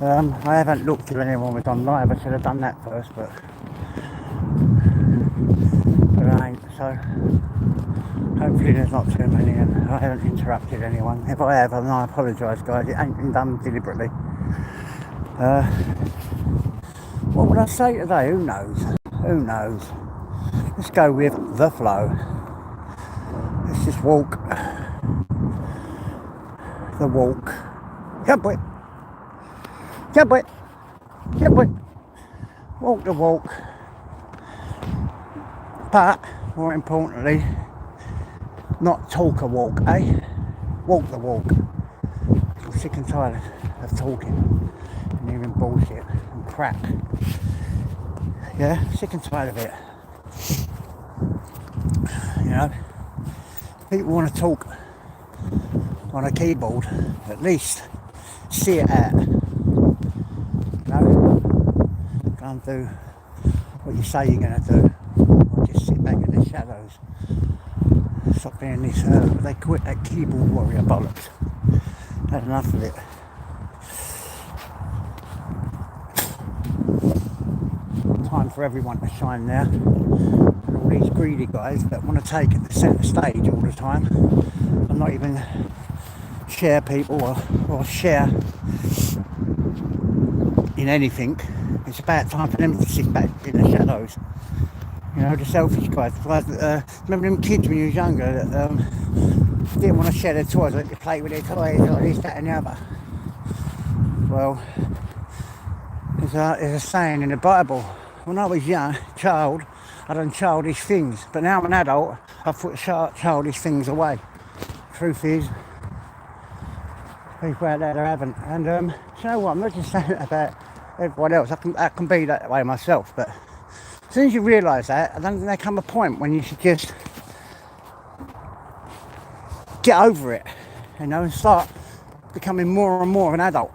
I haven't looked if anyone was on live. I should have done that first, but I ain't. So hopefully there's not too many, and I haven't interrupted anyone. If I have, then I apologise, guys. It ain't been done deliberately. What would I say today? Who knows? Who knows? Let's go with the flow. Let's just walk the walk. Jump it. Jump it. Jump it. Walk the walk. But more importantly, not talk a walk, eh? Walk the walk. I'm sick and tired of talking and hearing bullshit and crap. Yeah, sick and tired of it. You know, people want to talk on a keyboard, at least see it out. You know, go and do what you say you're going to do, or just sit back in the shadows. Stop being this, they call it that keyboard warrior bollocks. Had enough of it. Time for everyone to shine now. And all these greedy guys that want to take the centre stage all the time and not even share people or share in anything. It's about time for them to sit back in the shadows. You know, the selfish guys. Remember them kids when you was younger that didn't want to share their toys, like to play with their toys or this, that and the other. Well, there's a saying in the Bible. When I was young, child, I done childish things, but now I'm an adult, I've put childish things away. Truth is, people out there haven't. And you know what, I'm not just saying that about everyone else, I can be that way myself, but as soon as you realise that, then there come a point when you should just get over it, you know, and start becoming more and more of an adult.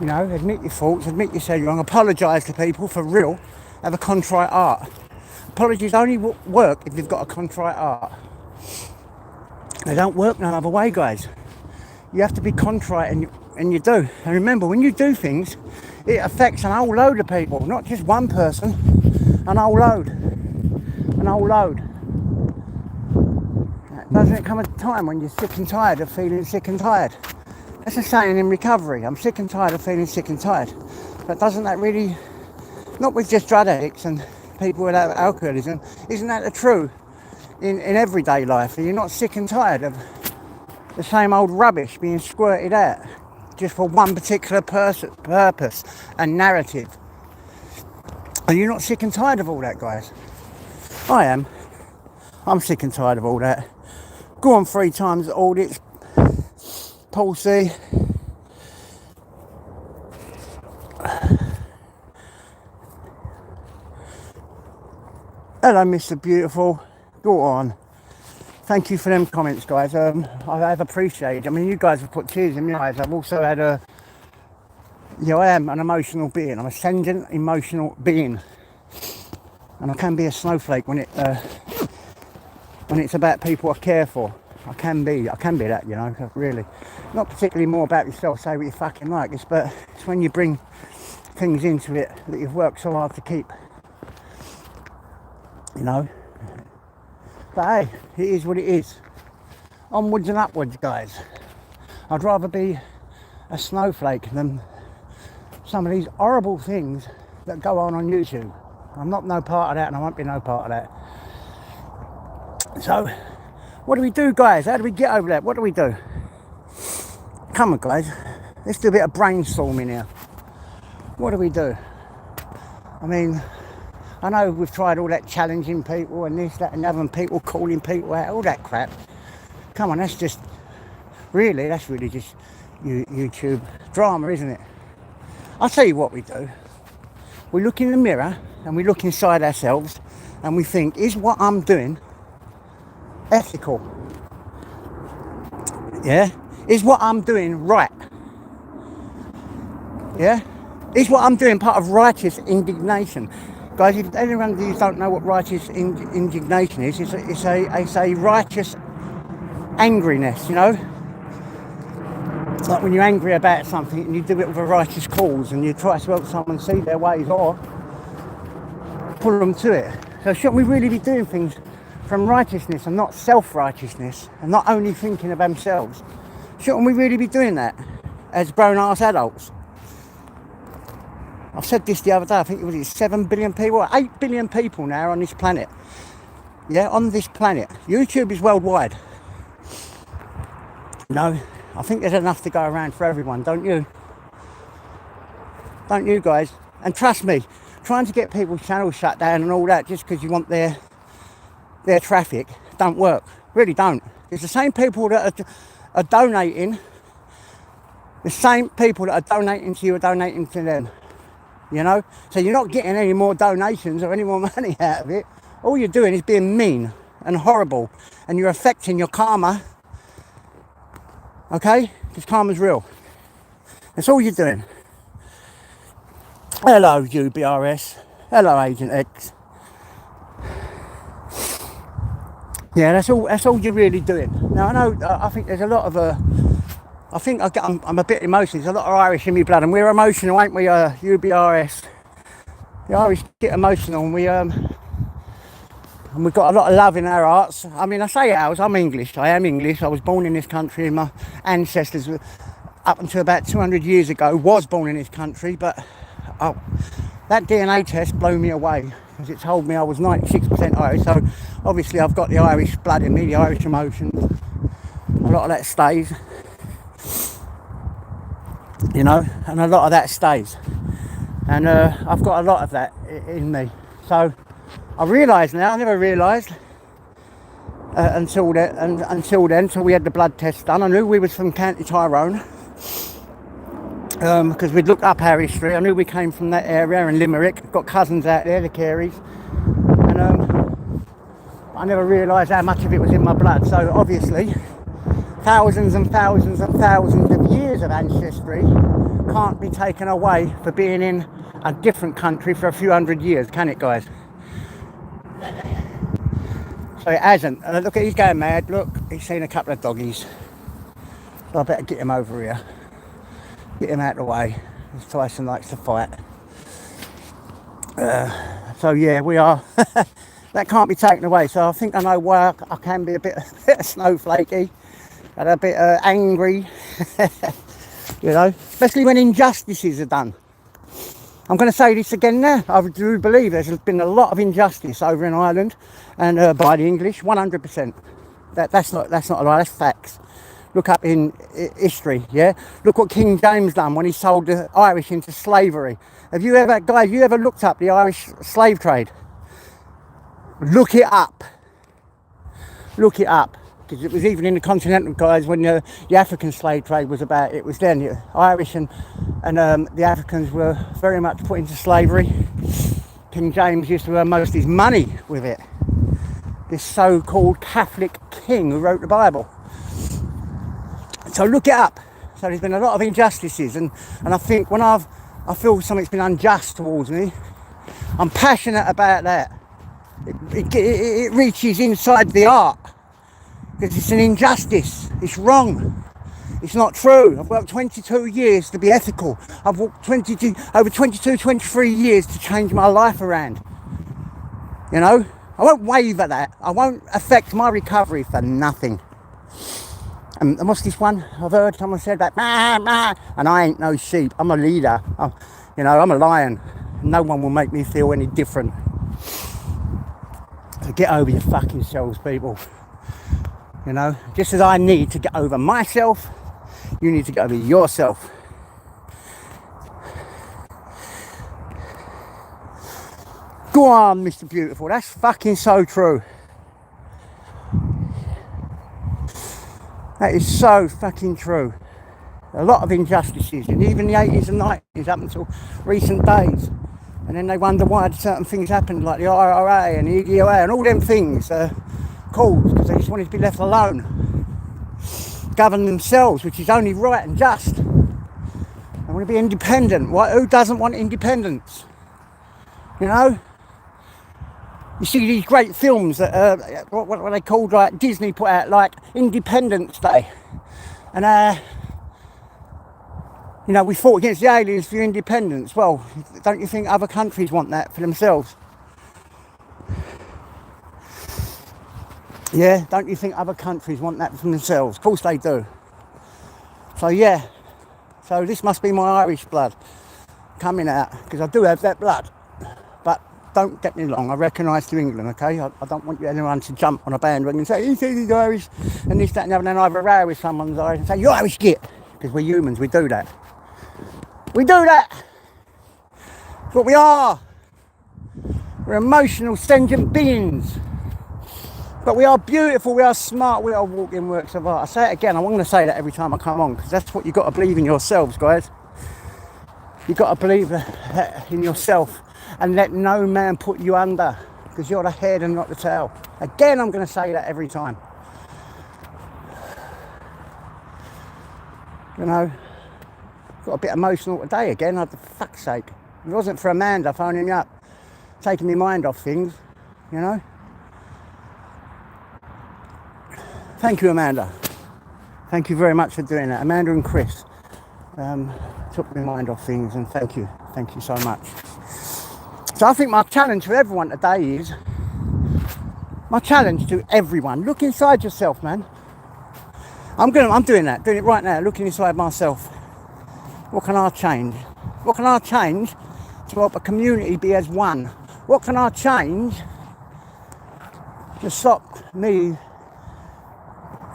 You know, admit your faults, admit you said you're wrong, apologise to people for real, have a contrite heart. Apologies only work if you've got a contrite heart. They don't work no other way, guys. You have to be contrite, and you do. And remember, when you do things, it affects an whole load of people, not just one person, an whole load. An whole load. Doesn't it come a time when you're sick and tired of feeling sick and tired? That's a saying in recovery. I'm sick and tired of feeling sick and tired. But doesn't that really, not with just drug addicts and people with alcoholism, isn't that the truth in everyday life? Are you not sick and tired of the same old rubbish being squirted out just for one particular purpose and narrative? Are you not sick and tired of all that, guys? I am. I'm sick and tired of all that. Go on 3 times audits, palsy. Hello, Mr. Beautiful. Go on. Thank you for them comments, guys. I have appreciated. I mean, you guys have put tears in my eyes. I've also had I am an emotional being. I'm a sentient emotional being, and I can be a snowflake when it's about people I care for. I can be that, you know, really. Not particularly more about yourself, say what you fucking like. It's when you bring things into it that you've worked so hard to keep. You know. But hey, it is what it is. Onwards and upwards, guys. I'd rather be a snowflake than some of these horrible things that go on YouTube. I'm not no part of that, and I won't be no part of that. So, what do we do, guys? How do we get over that? What do we do? Come on, guys. Let's do a bit of brainstorming here. What do we do? I mean, I know we've tried all that challenging people and this, that and the other, and people calling people out, all that crap. Come on, that's really just YouTube drama, isn't it? I'll tell you what we do. We look in the mirror and we look inside ourselves and we think, is what I'm doing ethical? Yeah? Is what I'm doing right? Yeah? Is what I'm doing part of righteous indignation? Guys, if anyone of you don't know what righteous indignation is, it's a righteous angriness, you know? Like when you're angry about something and you do it with a righteous cause and you try to help someone see their ways or pull them to it. So shouldn't we really be doing things from righteousness and not self-righteousness and not only thinking of themselves? Shouldn't we really be doing that as grown-ass adults? I've said this the other day, I think it was 7 billion people, or 8 billion people now on this planet. Yeah, on this planet. YouTube is worldwide. No, I think there's enough to go around for everyone, don't you? Don't you guys? And trust me, trying to get people's channels shut down and all that just because you want their traffic don't work. Really don't. It's the same people that are donating, the same people that are donating to you are donating to them. You know? So you're not getting any more donations or any more money out of it. All you're doing is being mean and horrible, and you're affecting your karma. Okay? Because karma's real. That's all you're doing. Hello, UBRS. Hello, Agent X. Yeah, that's all you're really doing. Now, I know, I think there's a lot of, I'm a bit emotional. There's a lot of Irish in my blood, and we're emotional, ain't we, UBRS? The Irish get emotional, and we've got a lot of love in our hearts. I mean, I say ours, I'm English. I am English. I was born in this country, and my ancestors, up until about 200 years ago, was born in this country, but that DNA test blew me away, because it told me I was 96% Irish, so obviously I've got the Irish blood in me, the Irish emotions. A lot of that stays, you know, and a lot of that stays. And I've got a lot of that in me. So I realise now, I never realised until then, till we had the blood test done. I knew we was from County Tyrone, because we'd looked up our history. I knew we came from that area in Limerick. I've got cousins out there, the Careys, and I never realised how much of it was in my blood. So obviously thousands and thousands and thousands of years of ancestry can't be taken away for being in a different country for a few hundred years, can it, guys? So it hasn't. Look, he's going mad. Look, he's seen a couple of doggies, so I better get him over here. Get him out of the way. Tyson likes to fight. So yeah, we are. That can't be taken away. So I think I know why I can be a bit snowflakey and a bit angry. You know, especially when injustices are done. I'm going to say this again now. I do believe there's been a lot of injustice over in Ireland, and by the English, 100%. That's not a lie. That's facts. Look up in history, yeah? Look what King James done when he sold the Irish into slavery. Have you ever looked up the Irish slave trade? Look it up. Look it up. Because it was even in the continental guys when the African slave trade was about. It was then the Irish and the Africans were very much put into slavery. King James used to earn most of his money with it. This so-called Catholic king who wrote the Bible. So look it up. So there's been a lot of injustices, and I think when I feel something's been unjust towards me, I'm passionate about that. It reaches inside the heart, because it's an injustice. It's wrong. It's not true. I've worked 22 years to be ethical. I've worked over 23 years to change my life around. You know, I won't waver that. I won't affect my recovery for nothing. And what's this one? I've heard someone said that, bah, bah, and I ain't no sheep. I'm a leader. I'm a lion. No one will make me feel any different. So get over your fucking selves, people. You know, just as I need to get over myself, you need to get over yourself. Go on, Mr. Beautiful. That's fucking so true. That is so fucking true. A lot of injustices, and even the 80s and 90s up until recent days. And then they wonder why certain things happened, like the IRA and the EDOA and all them things caused, because they just wanted to be left alone. Govern themselves, which is only right and just. They want to be independent. Who doesn't want independence? You know? You see these great films that, what are they called, like Disney put out, like Independence Day. And You know, we fought against the aliens for independence. Well, don't you think other countries want that for themselves? Yeah, don't you think other countries want that for themselves? Of course they do. So yeah, so this must be my Irish blood coming out, because I do have that blood. But don't get me wrong, I recognise to England, okay? I don't want anyone to jump on a bandwagon and say, he says he's Irish, and this, that, and the other, and then I have a row with someone's Irish and say, you're Irish git, because we're humans, we do that. We do that! That's what we are! We're emotional, sentient beings. But we are beautiful, we are smart, we are walking works of art. I say it again, I'm going to say that every time I come on, because that's what you've got to believe in yourselves, guys. You've got to believe in yourself and let no man put you under, because you're the head and not the tail. Again, I'm going to say that every time. You know, got a bit emotional today again, for fuck's sake. If it wasn't for Amanda phoning me up, taking my mind off things, you know. Thank you, Amanda. Thank you very much for doing that. Amanda and Chris took my mind off things, and thank you so much. So I think my challenge for everyone today is, my challenge to everyone, look inside yourself, man. I'm doing that, doing it right now, looking inside myself. What can I change? What can I change to help a community be as one? What can I change to stop me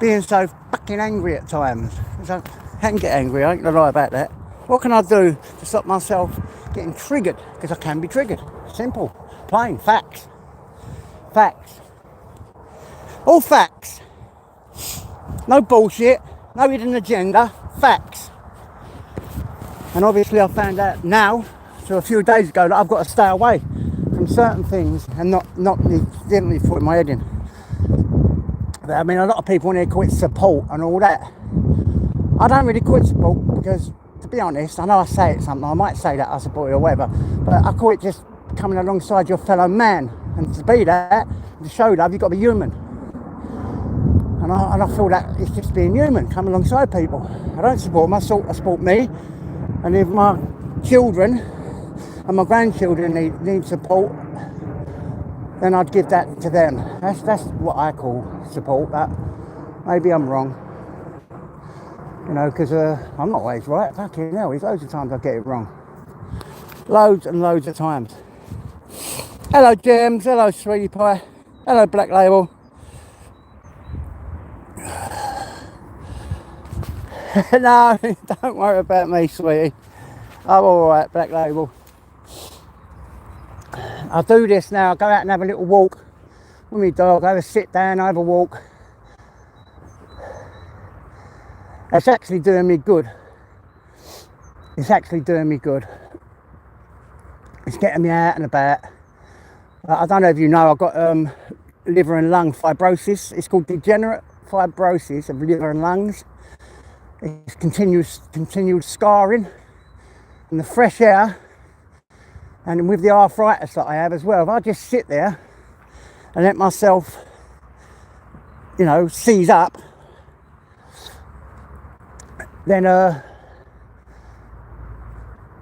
being so fucking angry at times? I can get angry, I ain't gonna lie about that. What can I do to stop myself getting triggered? Because I can be triggered. Simple, plain, facts. Facts. All facts. No bullshit, no hidden agenda, facts. And obviously I found out now, so a few days ago, that I've got to stay away from certain things and not gently putting my head in. But I mean, a lot of people want to quit support and all that. I don't really quit support because, to be honest, I know I say it something, I might say that I support you or whatever, but I call it just coming alongside your fellow man. And to be that, to show love, you've got to be human. And I feel that it's just being human, come alongside people. I don't support them, I support me. And if my children and my grandchildren need support, then I'd give that to them. That's what I call support, but maybe I'm wrong. You know, because I'm not always right. Fucking hell, there's loads of times I get it wrong. Loads and loads of times. Hello, James. Hello, Sweetie Pie. Hello, Black Label. No, don't worry about me, sweetie. I'm alright, Black Label. I do this now, I go out and have a little walk with my dog, I have a sit down, I have a walk. It's actually doing me good. It's actually doing me good. It's getting me out and about. I don't know if you know, I've got liver and lung fibrosis. It's called degenerate fibrosis of liver and lungs. It's continued scarring, and the fresh air, and with the arthritis that I have as well, if I just sit there and let myself, you know, seize up, then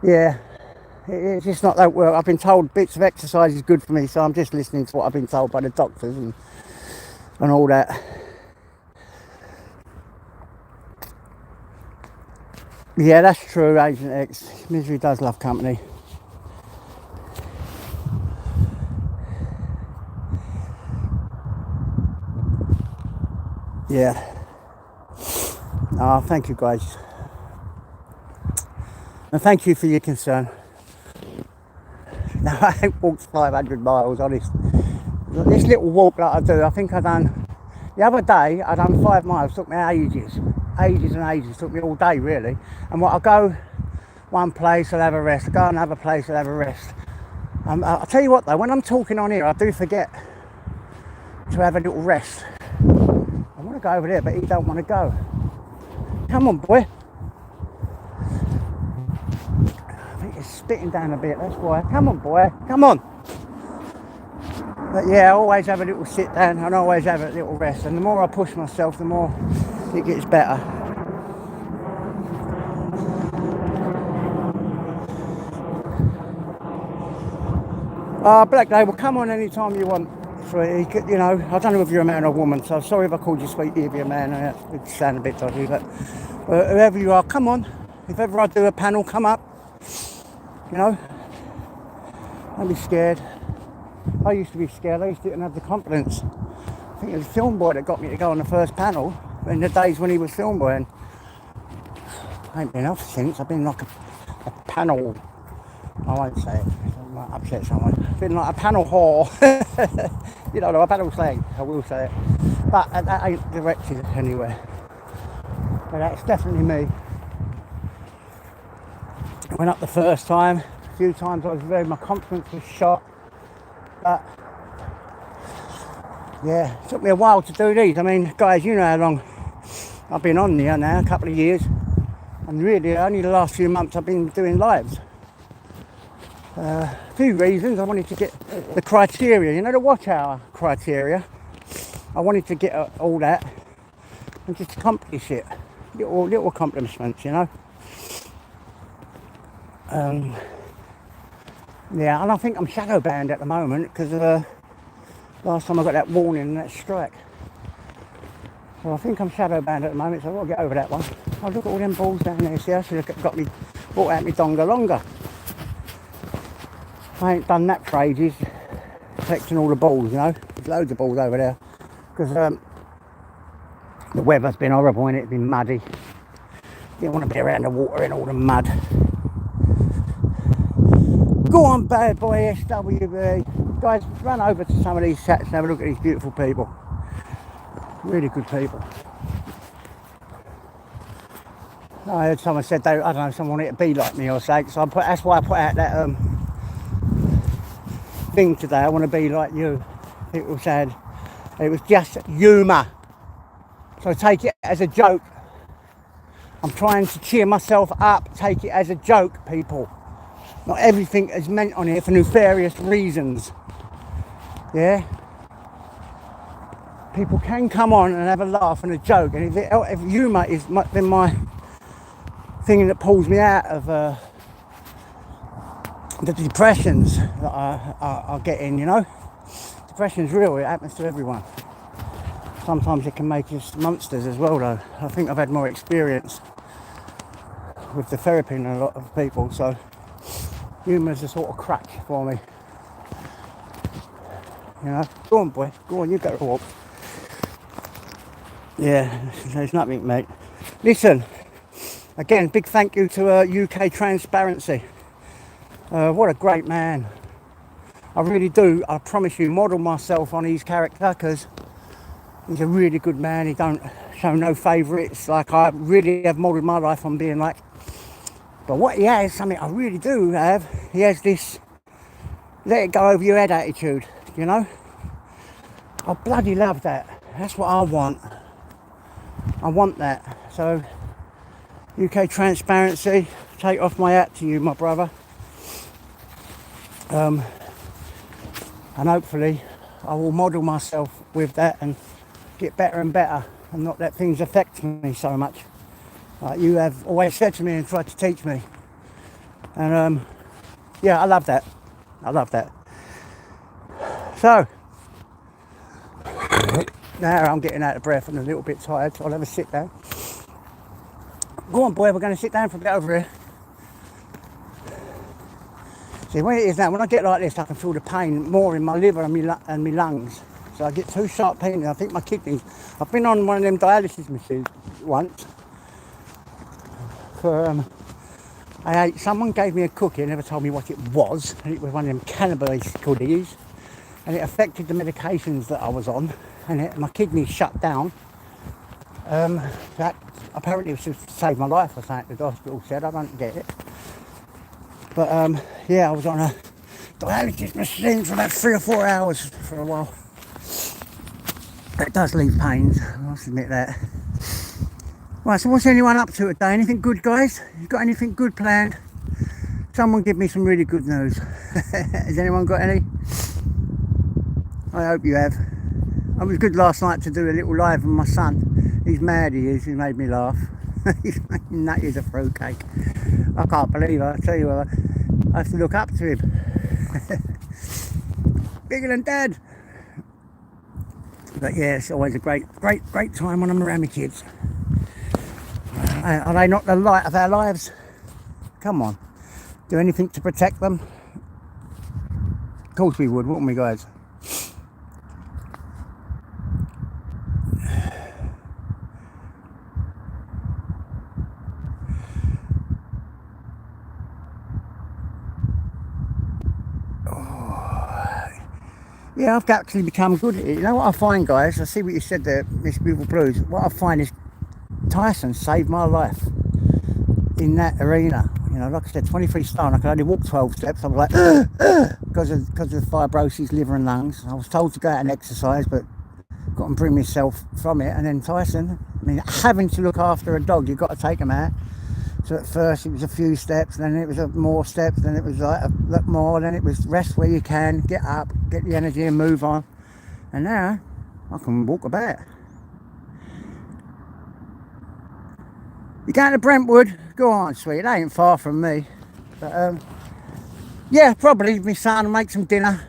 yeah, it's just not that well. I've been told bits of exercise is good for me, so I'm just listening to what I've been told by the doctors and all that. Yeah, that's true, Agent X. Misery does love company. Yeah. Oh, thank you, guys. And thank you for your concern. No, I ain't walked 500 miles, honest. This little walk that I do, I think I done... The other day, I done 5 miles. It took me ages and ages. It took me all day, really. And what, I go one place, I'll have a rest. I go another place, I'll have a rest. I'll tell you what, though, when I'm talking on here, I do forget to have a little rest. I want to go over there, but he don't want to go. Come on, boy. I think he's spitting down a bit, that's why. Come on, boy, come on. But yeah, I always have a little sit down and I always have a little rest. And the more I push myself, the more it gets better. Black Label, come on anytime you want, sweetie. You know, I don't know if you're a man or a woman, so sorry if I called you sweetie if you're a man. It sound a bit dodgy, but whoever you are, come on. If ever I do a panel, come up. You know, don't be scared. I used to be scared. I didn't have the confidence. I think it was Film Boy that got me to go on the first panel in the days when he was Film Boy, and I ain't been off since. I've been like a panel. I won't say it. I might upset someone. I've been like a panel whore. You know, a panel slang. I will say it, but that ain't directed anywhere. But that's definitely me. I went up the first time. A few times I was my confidence was shot. But yeah, it took me a while to do these. I mean, guys, you know how long I've been on here now, a couple of years. And really, only the last few months I've been doing lives. A few reasons. I wanted to get the criteria, you know, the watch hour criteria. I wanted to get all that and just accomplish it. Little accomplishments, you know. Yeah, and I think I'm shadow banned at the moment because last time I got that warning and that strike. So I think I'm shadow banned at the moment, so I've got to get over that one. Oh, look at all them balls down there. See, I should have brought out my donga longer. I ain't done that for ages, collecting all the balls, you know. There's loads of balls over there. Because the weather's been horrible and it's been muddy. Didn't want to be around the water in all the mud. Go on, bad boy SWB. Guys, run over to some of these chats and have a look at these beautiful people. Really good people. I heard someone said they, I don't know, someone wanted to be like me or something, so that's why I put out that thing today. I want to be like you. People said it was just humour, so take it as a joke. I'm trying to cheer myself up. Take it as a joke, people. Not everything is meant on here for nefarious reasons. Yeah? People can come on and have a laugh and a joke, and if humour is then my thing that pulls me out of the depressions that I get in, you know. Depression's real, it happens to everyone. Sometimes it can make us monsters as well though. I think I've had more experience with the therapy than a lot of people, so humour's a sort of crutch for me. You know, go on boy, go on, you go to walk. Yeah, there's nothing, mate. Listen, again, big thank you to UK Transparency. What a great man. I really do, I promise you, model myself on his character because he's a really good man. He don't show no favourites. Like, I really have modelled my life on being like. But what he has, something I really do have, he has this let it go over your head attitude, you know? I bloody love that. That's what I want. I want that. So, UK Transparency, take off my hat to you, my brother. And hopefully I will model myself with that and get better and better and not let things affect me so much. Like you have always said to me and tried to teach me. And yeah, I love that. I love that. So, now I'm getting out of breath and a little bit tired, so I'll have a sit down. Go on boy, we're going to sit down for a bit over here. See, when it is now, when I get like this, I can feel the pain more in my liver and my lungs. So I get too sharp pain, I think my kidneys. I've been on one of them dialysis machines once. Someone gave me a cookie and never told me what it was. And it was one of them cannabis goodies. And it affected the medications that I was on. And my kidneys shut down. That apparently was to save my life or something, the hospital said. I don't get it. But yeah, I was on a dialysis machine for about 3 or 4 hours for a while. It does leave pains, I must admit that. Right, so what's anyone up to today? Anything good, guys? You got anything good planned? Someone give me some really good news. Has anyone got any? I hope you have. I was good last night to do a little live with my son. He's mad, he is. He made me laugh. He's nutty as a fruitcake. I can't believe it. I tell you what, I have to look up to him. bigger than Dad. But yeah, it's always a great time when I'm around my kids. Are they not the light of our lives? Come on, do anything to protect them? Of course we would, wouldn't we, guys? Yeah, I've actually become good at it. You know what I find, guys? I see what you said there, Miss Beautiful Blues. What I find is Tyson saved my life in that arena. You know, like I said, 23 stone. I could only walk 12 steps. I was like, because of fibrosis, liver and lungs. I was told to go out and exercise, but got to bring myself from it. And then Tyson, I mean, having to look after a dog, you've got to take him out. So at first it was a few steps, then it was more steps, then it was like a lot more, then it was rest where you can, get up, get the energy and move on. And now I can walk about. You going to Brentwood? Go on, sweet. It ain't far from me. But yeah, probably my son will make some dinner.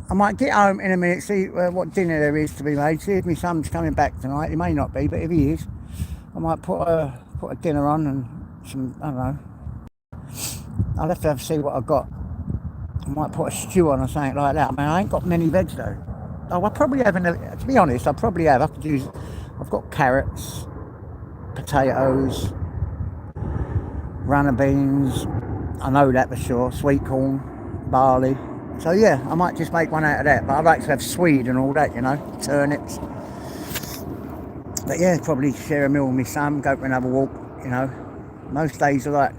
I might get home in a minute, see what dinner there is to be made. See if my son's coming back tonight. He may not be, but if he is, I might put a dinner on and some, I don't know. I'll have to see what I've got. I might put a stew on or something like that. I mean, I ain't got many veg though. Oh, I probably have, to be honest, I probably have. I've got carrots, potatoes, runner beans, I know that for sure, sweet corn, barley. So yeah, I might just make one out of that. But I'd like to have swede and all that, you know, turnips. But yeah, probably share a meal with my son, go for another walk, you know. Most days are like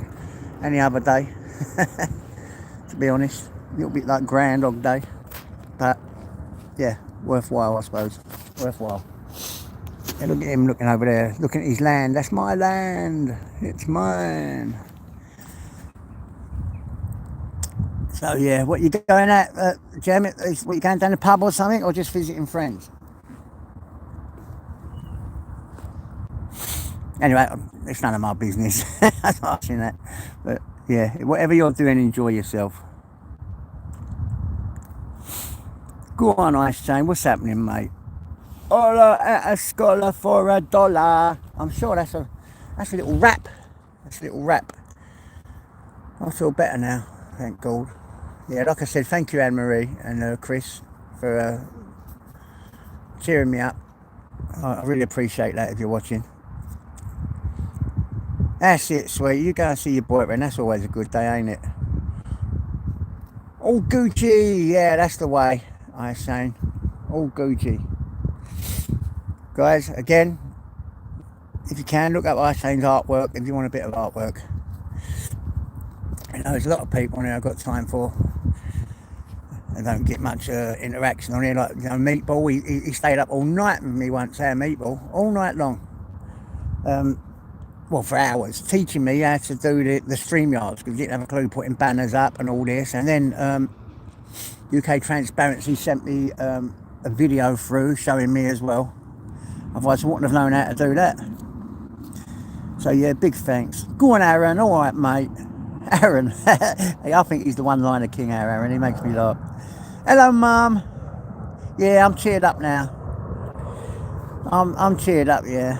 any other day, to be honest. A little bit like Groundhog Day. But yeah, worthwhile, I suppose. Worthwhile. Yeah, look at him looking over there, looking at his land. That's my land. It's mine. So yeah, what you going at, Jem? What, you going down the pub or something, or just visiting friends? Anyway, it's none of my business. I'm not asking that. But yeah, whatever you're doing, enjoy yourself. Go on, Ice Chain. What's happening, mate? Hola at a scholar for $1. I'm sure that's a little rap. That's a little rap. I feel better now, thank God. Yeah, like I said, thank you, Anne-Marie and Chris, for cheering me up. I really appreciate that if you're watching. That's it, sweet. You go and see your boyfriend. That's always a good day, ain't it? All Gucci. Yeah, that's the way, I was saying. All Gucci. Guys, again, if you can, look up Ice Chain's artwork if you want a bit of artwork. You know, there's a lot of people on here I've got time for. I don't get much interaction on here. Like, you know, Meatball, he stayed up all night with me once, Meatball, all night long. Well, for hours, teaching me how to do the StreamYards, because he didn't have a clue, putting banners up and all this. And then UK Transparency sent me a video through showing me as well. Otherwise I wouldn't have known how to do that. So yeah, big thanks. Go on, Aaron. All right, mate. Aaron. I think he's the one-liner king, Aaron. He makes me laugh. Hello, Mum. Yeah, I'm cheered up now. I'm cheered up, yeah.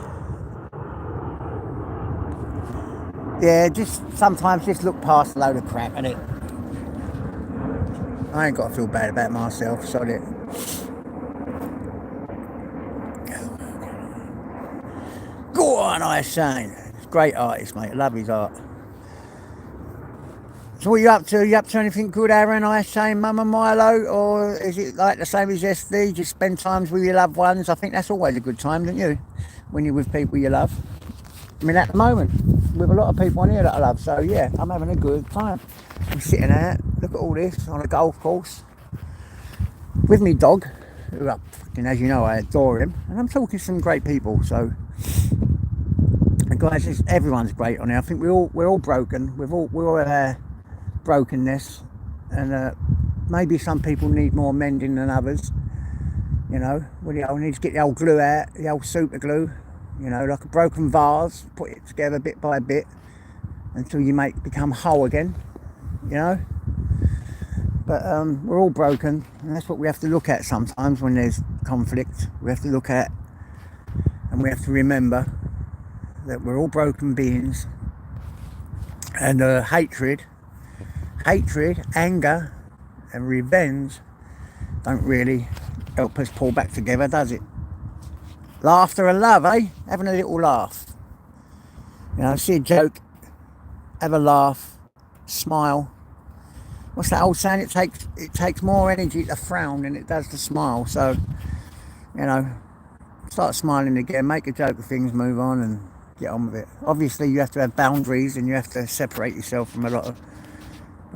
Yeah, just sometimes just look past a load of crap, innit? I ain't got to feel bad about myself, sorry. Go on, Ice Chain. Great artist, mate. I love his art. So what are you up to? You up to anything good, Aaron, Ice Chain, Mum and Milo? Or is it like the same as SD? Just spend times with your loved ones? I think that's always a good time, don't you? When you're with people you love. I mean, at the moment, with a lot of people on here that I love. So yeah, I'm having a good time. I'm sitting out, look at all this, on a golf course. With me dog, who, as you know, I adore him. And I'm talking to some great people, so... And guys, everyone's great on here. I think we're all broken. We all have brokenness, and maybe some people need more mending than others. You know, we need to get the old glue out, the old super glue. You know, like a broken vase, put it together bit by bit until you become whole again. You know. But we're all broken, and that's what we have to look at sometimes when there's conflict. We have to look at, and we have to remember that we're all broken beings, and hatred, anger, and revenge don't really help us pull back together, does it? Laughter and love, eh? Having a little laugh. You know, see a joke, have a laugh, smile. What's that old saying? It takes more energy to frown than it does to smile. So, you know, start smiling again, make a joke of things, move on and get on with it. Obviously you have to have boundaries and you have to separate yourself from a lot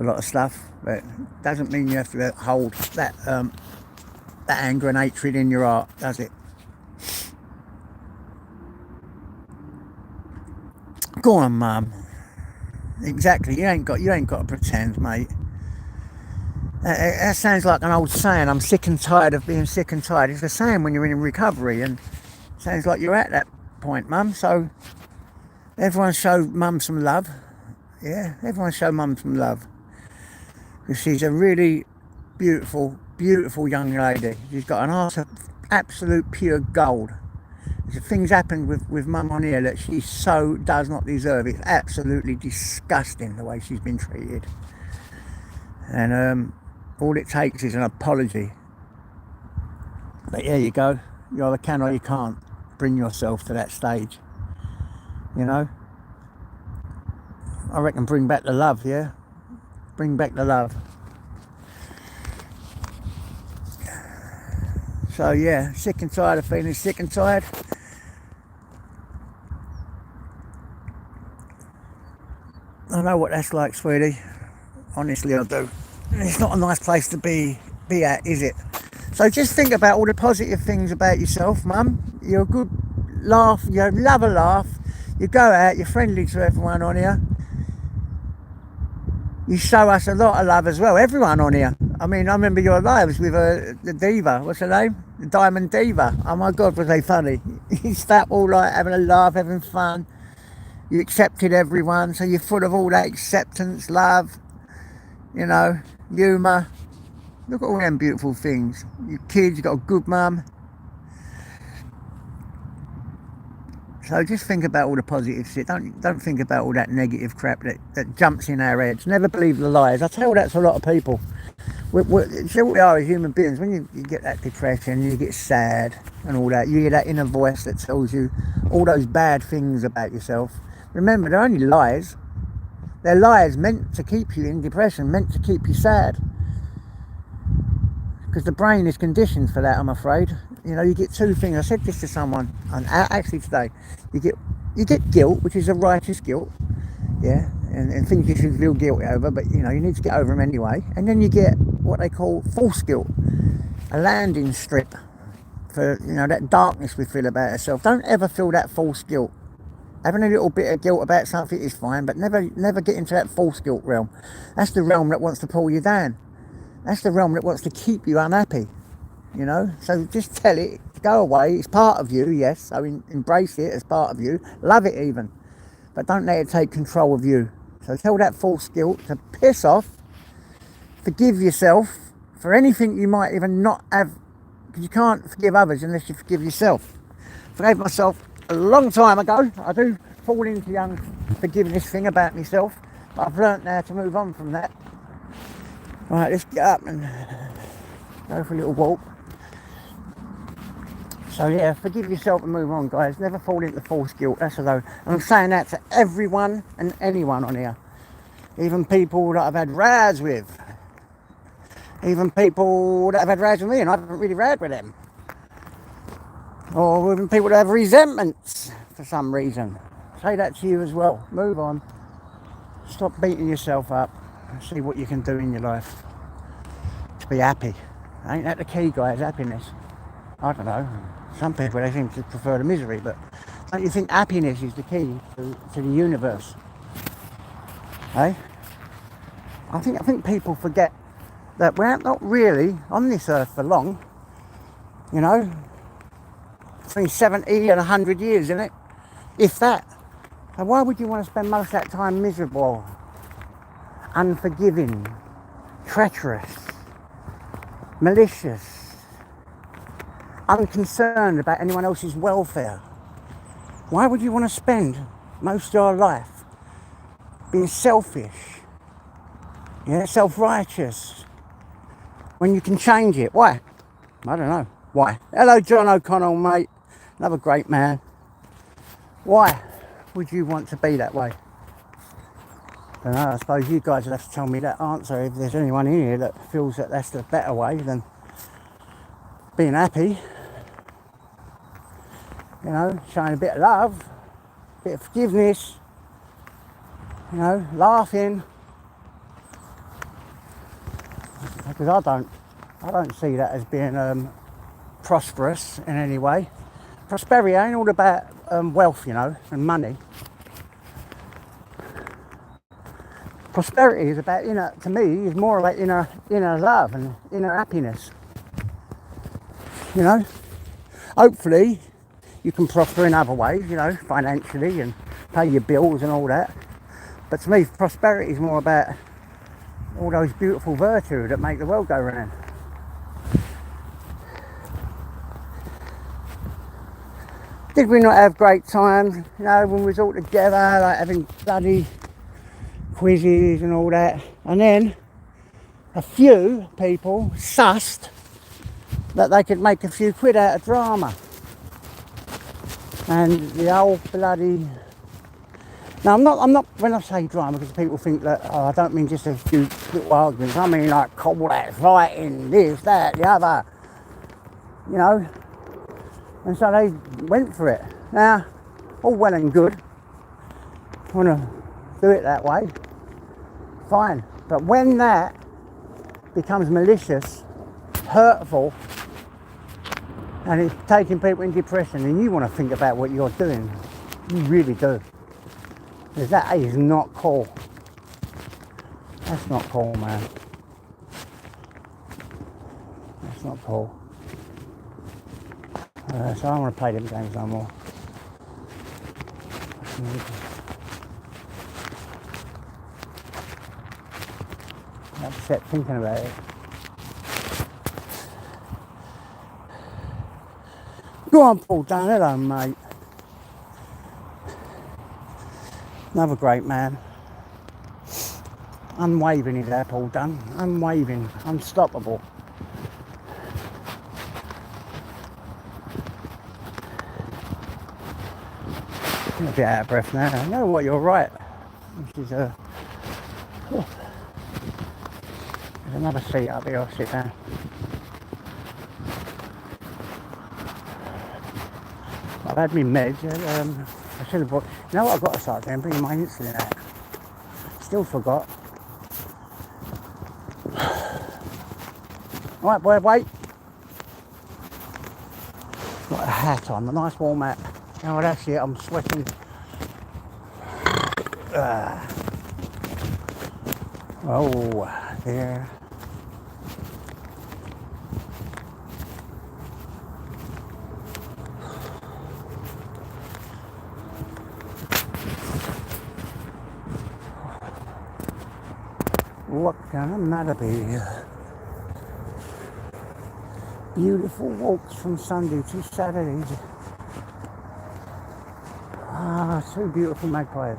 of stuff, but it doesn't mean you have to hold that anger and hatred in your heart, does it? Go on, Mum. Exactly. You ain't got to pretend, mate. That sounds like an old saying. I'm sick and tired of being sick and tired. It's the same when you're in recovery, and it sounds like you're at that point, Mum. So everyone show Mum some love. Yeah, everyone show Mum some love. Because she's a really beautiful, beautiful young lady. She's got an heart of absolute pure gold. Things happened with Mum on here that she so does not deserve. It's absolutely disgusting the way she's been treated. And all it takes is an apology. But there you go. You either can or you can't bring yourself to that stage. You know? I reckon bring back the love, yeah? Bring back the love. So yeah, sick and tired of feeling sick and tired. I know what that's like, sweetie. Honestly, I do. It's not a nice place to be at, is it? So just think about all the positive things about yourself, Mum. You're a good laugh. You love a laugh. You go out. You're friendly to everyone on here. You show us a lot of love as well. Everyone on here. I mean, I remember your lives with the diva. What's her name? The Diamond Diva. Oh my God, was they funny? You start all like having a laugh, having fun. You accepted everyone, so you're full of all that acceptance, love, you know, humour. Look at all them beautiful things. Your kids, you got a good mum. So just think about all the positive shit. Don't think about all that negative crap that jumps in our heads. Never believe the lies. I tell that to a lot of people. See what we are as human beings. When you get that depression, you get sad and all that, you hear that inner voice that tells you all those bad things about yourself. Remember, they're only lies. They're lies meant to keep you in depression, meant to keep you sad. Because the brain is conditioned for that, I'm afraid. You know, you get two things. I said this to someone, and actually today, you get guilt, which is a righteous guilt, yeah, and things you should feel guilty over, but you know, you need to get over them anyway. And then you get what they call false guilt, a landing strip for, you know, that darkness we feel about ourselves. Don't ever feel that false guilt. Having a little bit of guilt about something is fine, but never get into that false guilt realm. That's the realm that wants to pull you down. That's the realm that wants to keep you unhappy, you know. So just tell it, go away. It's part of you, yes. So embrace it as part of you. Love it even. But don't let it take control of you. So tell that false guilt to piss off. Forgive yourself for anything you might even not have, because you can't forgive others unless you forgive yourself. Forgave myself a long time ago. I do fall into the unforgiveness thing about myself, but I've learnt now to move on from that. Right, let's get up and go for a little walk. So yeah, forgive yourself and move on, guys. Never fall into false guilt, that's although. And I'm saying that to everyone and anyone on here. Even people that I've had rows with. Even people that have had rows with me and I haven't really rowed with them. Or even people that have resentments for some reason. Say that to you as well. Move on. Stop beating yourself up. And see what you can do in your life to be happy. Ain't that the key, guys? Happiness. I don't know. Some people, they seem to prefer the misery, but don't you think happiness is the key to the universe? Hey? I think people forget that we're not really on this earth for long. You know, between 70 and 100 years, isn't it? If that. So why would you want to spend most of that time miserable, unforgiving, treacherous, malicious, unconcerned about anyone else's welfare. Why would you want to spend most of your life being selfish, self-righteous, when you can change it? Why? I don't know. Why? Hello, John O'Connell, mate. Another great man. Why would you want to be that way? I don't know. I suppose you guys will have to tell me that answer if there's anyone in here that feels that that's the better way than being happy. Showing a bit of love, a bit of forgiveness, laughing. Because I don't see that as being prosperous in any way. Prosperity ain't all about wealth, and money. Prosperity is about, to me, is more about inner love and inner happiness. Hopefully you can prosper in other ways, financially and pay your bills and all that. But to me, prosperity is more about all those beautiful virtues that make the world go round. Did we not have great times, when we was all together, like having bloody quizzes and all that? And then a few people sussed that they could make a few quid out of drama. And the whole bloody... Now, I'm not, when I say drama, because people think that, I don't mean just a few little arguments, I mean like cold ass fighting, this, that, the other, And so they went for it. Now, all well and good. Want to do it that way, fine. But when that becomes malicious, hurtful, and it's taking people in depression, and you want to think about what you're doing, you really do. Because that is not cool. That's not cool, man. That's not cool. So I don't want to play them games no more. I'm upset thinking about it. Go on, Paul Dunn. Hello, mate. Another great man. Unwavering is there, Paul Dunn. Unwavering, unstoppable. I'm a bit out of breath now. You know what, you're right. This is there's another seat up here, I'll sit down. I've had my meds. I should have brought... You know what I've got to start doing? Bringing my insulin out. Still forgot. Right, boy, wait. Got a hat on, a nice warm hat. Oh, that's it, I'm sweating. Oh, there. What can a matter be? Beautiful walks from Sunday to Saturday. Two beautiful magpies.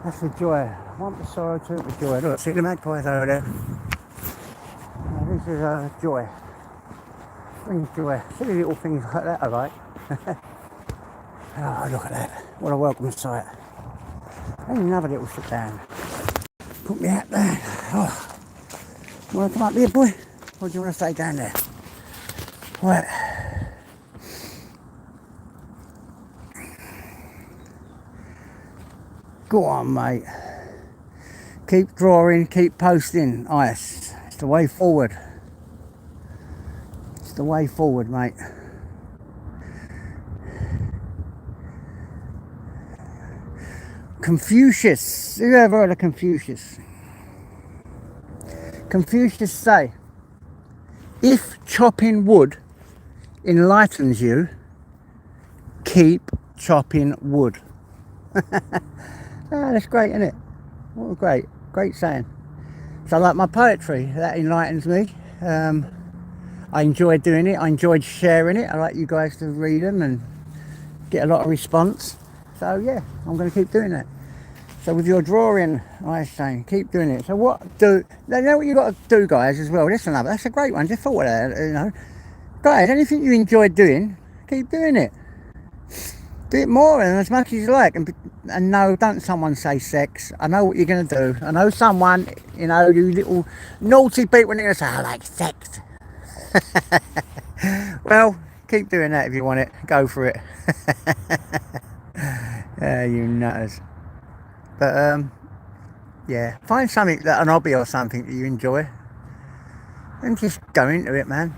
That's the joy. One with sorrow, two with joy. Look, see the magpies over there. This is joy. Brings joy. Silly little things like that I like. Oh, look at that. What a welcome sight. And another little sit down. Put me out there. Oh. You want to come up here, boy? Or do you want to stay down there? Right. Go on, mate. Keep drawing, keep posting. Ice. It's the way forward. It's the way forward, mate. Confucius. Who ever heard of Confucius? Confucius say, if chopping wood enlightens you, keep chopping wood. That's great, isn't it? What a great saying. So I like my poetry, that enlightens me. I enjoy doing it, I enjoyed sharing it. I like you guys to read them and get a lot of response. So yeah, I'm going to keep doing that. So with your drawing, I say, keep doing it. So you know what you got to do, guys, as well? That's a great one. Just thought of that, you know. Guys, anything you enjoy doing, keep doing it. Do it more and as much as you like. And no, don't someone say sex. I know what you're going to do. I know someone, you know, you little naughty people, and they're going to say, I like sex. Well, keep doing that if you want it. Go for it. You nutters. But yeah, find something that an hobby or something that you enjoy, and just go into it, man.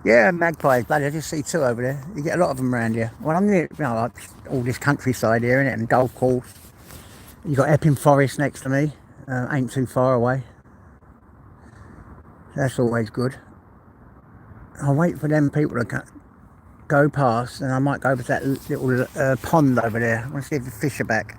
Yeah, magpies, bloody! I just see two over there. You get a lot of them around here. Well, I'm near, you know, like all this countryside here, innit, and golf course. You got Epping Forest next to me. Ain't too far away. That's always good. I'll wait for them people to go past, and I might go to that little pond over there. I want to see if the fish are back.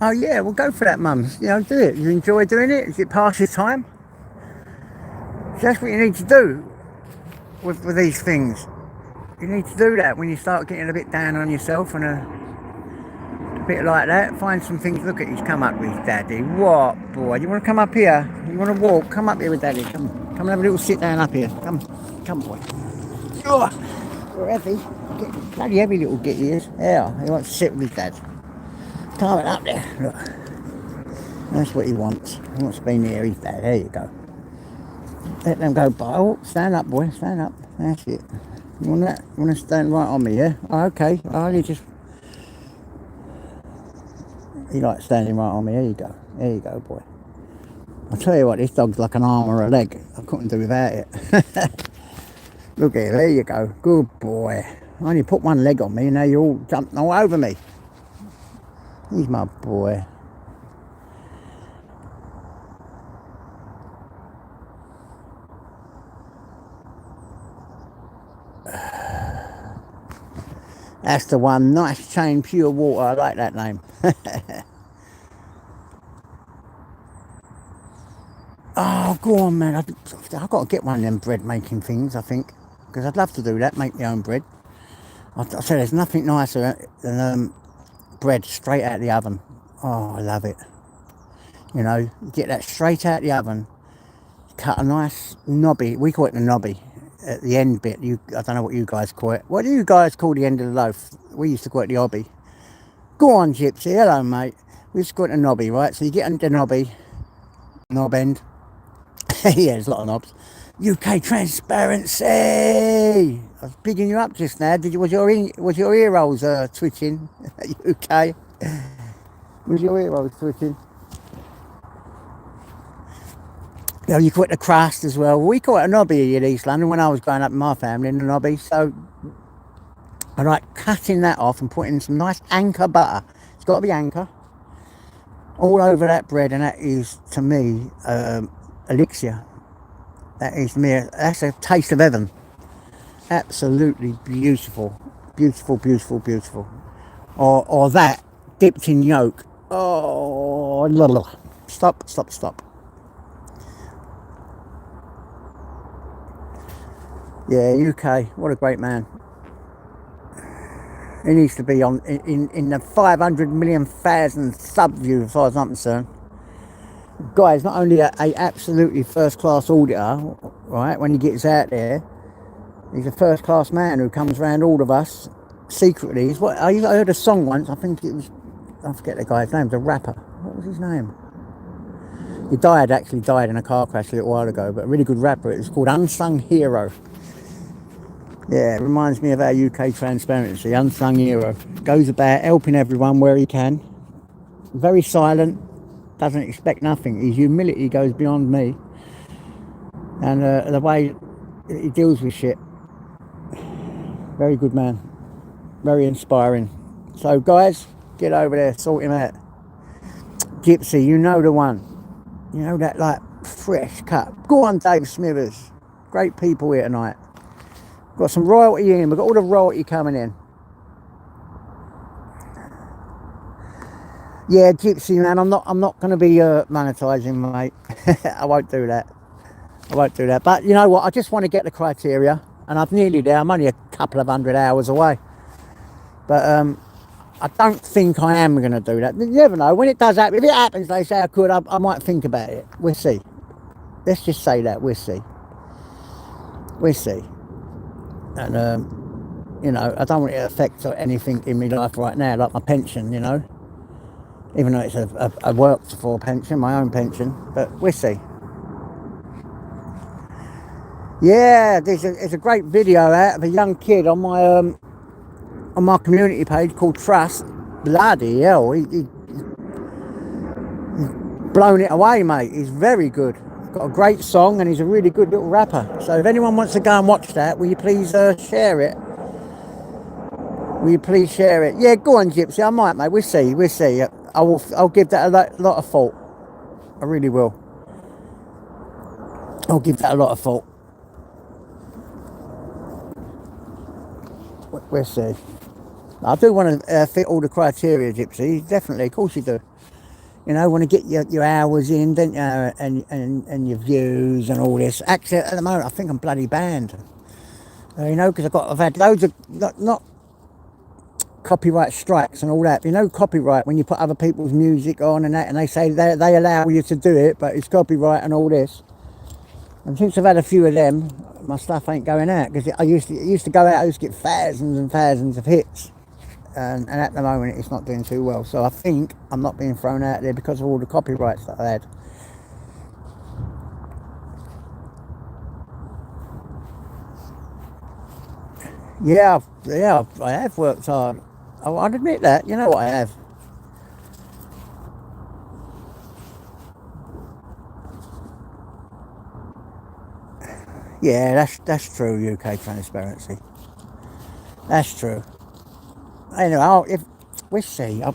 Oh yeah, well go for that, mums. You know, do it. You enjoy doing it? Is it past your time? So that's what you need to do with these things. You need to do that when you start getting a bit down on yourself and a bit like that. Find some things. Look at he's come up with Daddy. What boy? You want to come up here? You want to walk? Come up here with Daddy. Come and have a little sit down up here. Come boy. Oh, you're heavy. Bloody heavy little git he is. Yeah, he wants to sit with his dad. Climb it up there. Look. That's what he wants. He wants to be near his dad. There you go. Let them go by. Oh, stand up, boy. Stand up. That's it. You want that? You want to stand right on me, yeah? Oh, okay. I only just... He likes standing right on me. There you go. There you go, boy. I'll tell you what, this dog's like an arm or a leg. I couldn't do without it. Look at it. There you go. Good boy. I only put one leg on me and now you're all jumping all over me. He's my boy. That's the one. Nice Chain Pure Water. I like that name. Oh, go on, man. I've got to get one of them bread making things, I think. Because I'd love to do that, make my own bread. I say there's nothing nicer than bread straight out of the oven. Oh, I love it. You know, get that straight out of the oven. Cut a nice knobby. We call it the knobby. At the end bit, I don't know what you guys call it. What do you guys call the end of the loaf? We used to call it the hobby. Go on, Gypsy. Hello, mate. We used to call it a knobby, right? So you get the knobby, knob end. Yeah, there's a lot of knobs. UK transparency. I was bigging you up just now. Was your ear rolls twitching? UK. Was your ear rolls twitching? You know, you call it the crust as well. We call it a knobby in East London when I was growing up in my family in the knobby. So I like cutting that off and putting some nice Anchor butter. It's got to be Anchor all over that bread, and that is to me elixir. That is me. That's a taste of heaven. Absolutely beautiful, beautiful, beautiful, beautiful. Or that dipped in yolk. Oh, stop. Yeah, UK. What a great man. He needs to be on in the 500 million thousand sub view as far as I'm concerned. Guy is not only a absolutely first class auditor, right? When he gets out there, he's a first class man who comes around all of us secretly. I heard a song once. I think it was, I forget the guy's name. The rapper. What was his name? He actually died in a car crash a little while ago. But a really good rapper. It was called Unsung Hero. Yeah, it reminds me of our UK transparency. Unsung hero. Goes about helping everyone where he can. Very silent. Doesn't expect nothing. His humility goes beyond me. And the way he deals with shit, very good man, very inspiring. So guys, get over there, sort him out. Gypsy, you know the one. You know that like fresh cut. Go on, Dave Smithers. Great people here tonight. Got some royalty in. We've got all the royalty coming in. Yeah, Gypsy man, I'm not going to be monetizing, mate. I won't do that. I won't do that. But you know what? I just want to get the criteria, and I'm nearly there. I'm only a couple of 100 hours away. But I don't think I am going to do that. You never know. When it does happen, if it happens, they say I could, I might think about it. We'll see. Let's just say that. We'll see. We'll see. And, you know, I don't want it to affect anything in my life right now, like my pension, you know. Even though it's a worked for pension, my own pension. But we'll see. Yeah, there's a great video out of a young kid on my community page called Trust. Bloody hell, he's blown it away, mate. He's very good. Got a great song, and he's a really good little rapper. So if anyone wants to go and watch that, will you please share it? Will you please share it? Yeah, go on, Gypsy. I might, mate. We'll see. We'll see. I'll give that a lot of thought. I really will. I'll give that a lot of thought. We'll see. I do want to fit all the criteria, Gypsy. Definitely, of course you do. You know, want to get your hours in, don't you? And your views and all this. Actually, at the moment, I think I'm bloody banned. You know, because I've had loads of not copyright strikes and all that. You know, copyright when you put other people's music on and that, and they say they allow you to do it, but it's copyright and all this. And since I've had a few of them, my stuff ain't going out, because it used to go out. I used to get thousands and thousands of hits. And at the moment it's not doing too well, so I think I'm not being thrown out there because of all the copyrights that I had. Yeah, I have worked hard. I'd admit that. You know what, I have. Yeah, that's true. UK transparency. That's true. Anyway, if we see, I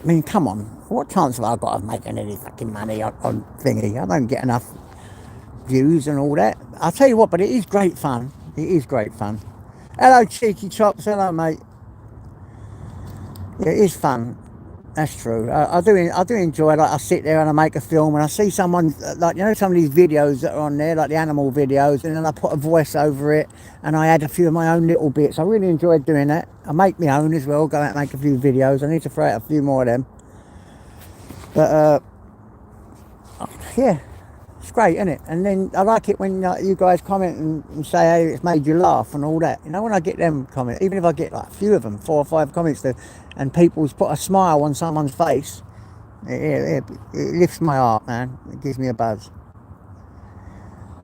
mean, come on, what chance have I got of making any fucking money on thingy? I don't get enough views and all that. I'll tell you what, but it is great fun. It is great fun. Hello, Cheeky Chops. Hello, mate. Yeah, it is fun. That's true. I do enjoy. Like, I sit there and I make a film, and I see someone, like, you know, some of these videos that are on there, like the animal videos, and then I put a voice over it, and I add a few of my own little bits. I really enjoy doing that. I make my own as well. Go out and make a few videos. I need to throw out a few more of them. But yeah, it's great, isn't it? And then I like it when you guys comment and say, hey, it's made you laugh and all that. You know, when I get them comments, even if I get like a few of them, 4 or 5 comments, and people's put a smile on someone's face, it lifts my heart, man. It gives me a buzz.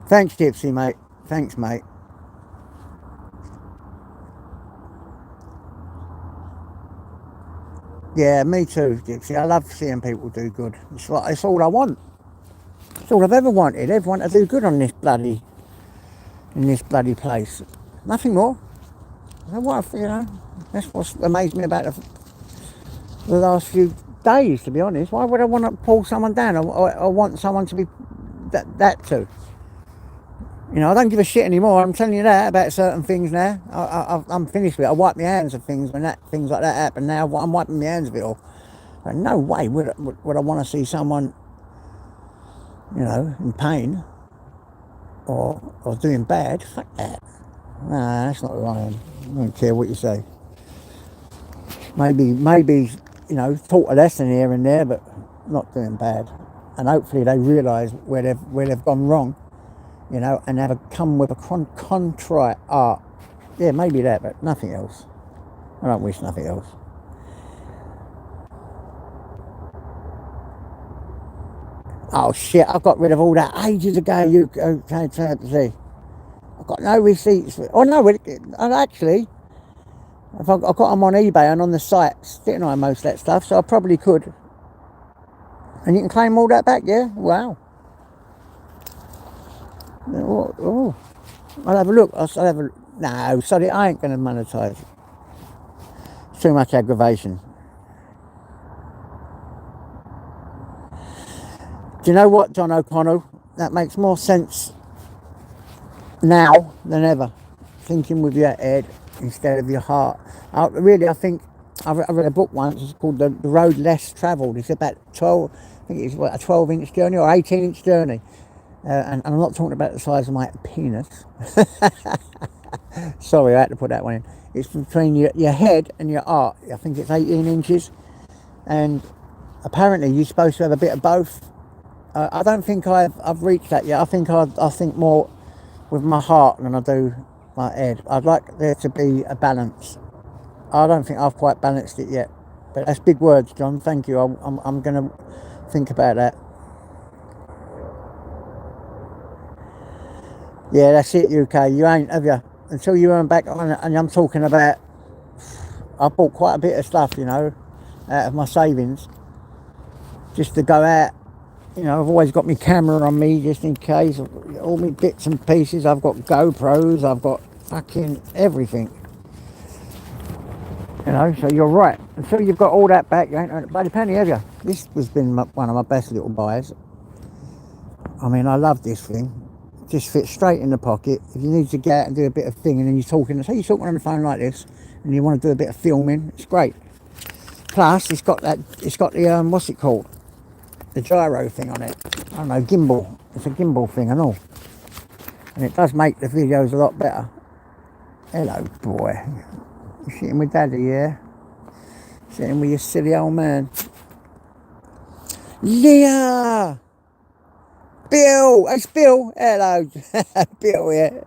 Thanks, Gypsy, mate. Thanks, mate. Yeah, me too, Gypsy. I love seeing people do good. It's all I want. It's all I've ever wanted. Everyone to do good in this bloody place. Nothing more. You know, that's what's amazed me about the last few days, to be honest. Why would I want to pull someone down or want someone to be that too? You know, I don't give a shit anymore. I'm telling you that about certain things now. I'm finished with it. I wipe my hands of things when things like that happen. Now I'm wiping my hands of it all. But no way would I want to see someone, you know, in pain or doing bad. Fuck that. Nah, that's not right. I don't care what you say. Maybe, you know, taught a lesson here and there, but not doing bad. And hopefully they realise where they've gone wrong, you know, and have come with a contrite art. Yeah, maybe that, but nothing else. I don't wish nothing else. Oh shit! I got rid of all that ages ago. You okay? To see. I've got no receipts. Oh no, actually, if I got them on eBay and on the sites, didn't I, most of that stuff? So I probably could. And you can claim all that back, yeah? Wow. Oh, I'll have a look. I'll have a... No, sorry, I ain't going to monetize it. It's too much aggravation. Do you know what, John O'Connell? That makes more sense now than ever. Thinking with your head instead of your heart. I think I read a book once. It's called The Road Less Travelled. It's about 12. I think it's what, a 12-inch journey or 18-inch journey. And I'm not talking about the size of my penis. Sorry, I had to put that one in. It's between your head and your heart. I think it's 18 inches. And apparently you're supposed to have a bit of both. I don't think I've reached that yet. I think more with my heart than I do my head. I'd like there to be a balance. I don't think I've quite balanced it yet. But that's big words, John. Thank you. I'm going to think about that. Yeah, that's it, UK. You ain't, have you? Until you earn back on it. And I'm talking about, I bought quite a bit of stuff, you know, out of my savings. Just to go out. You know, I've always got my camera on me just in case. All my bits and pieces. I've got GoPros. I've got fucking everything. You know, so you're right. Until you've got all that back, you ain't earned a bloody penny, have you? This has been one of my best little buys. I mean, I love this thing. Just fits straight in the pocket. If you need to get out and do a bit of thing, and then you're talking, say you're talking on the phone like this, and you want to do a bit of filming, it's great. Plus, it's got the what's it called? The gyro thing on it. I don't know, gimbal. It's a gimbal thing and all, and it does make the videos a lot better. Hello, boy. You sitting with Daddy, yeah? Sitting with your silly old man. Leah! Bill! It's Bill! Hello! Bill, yeah.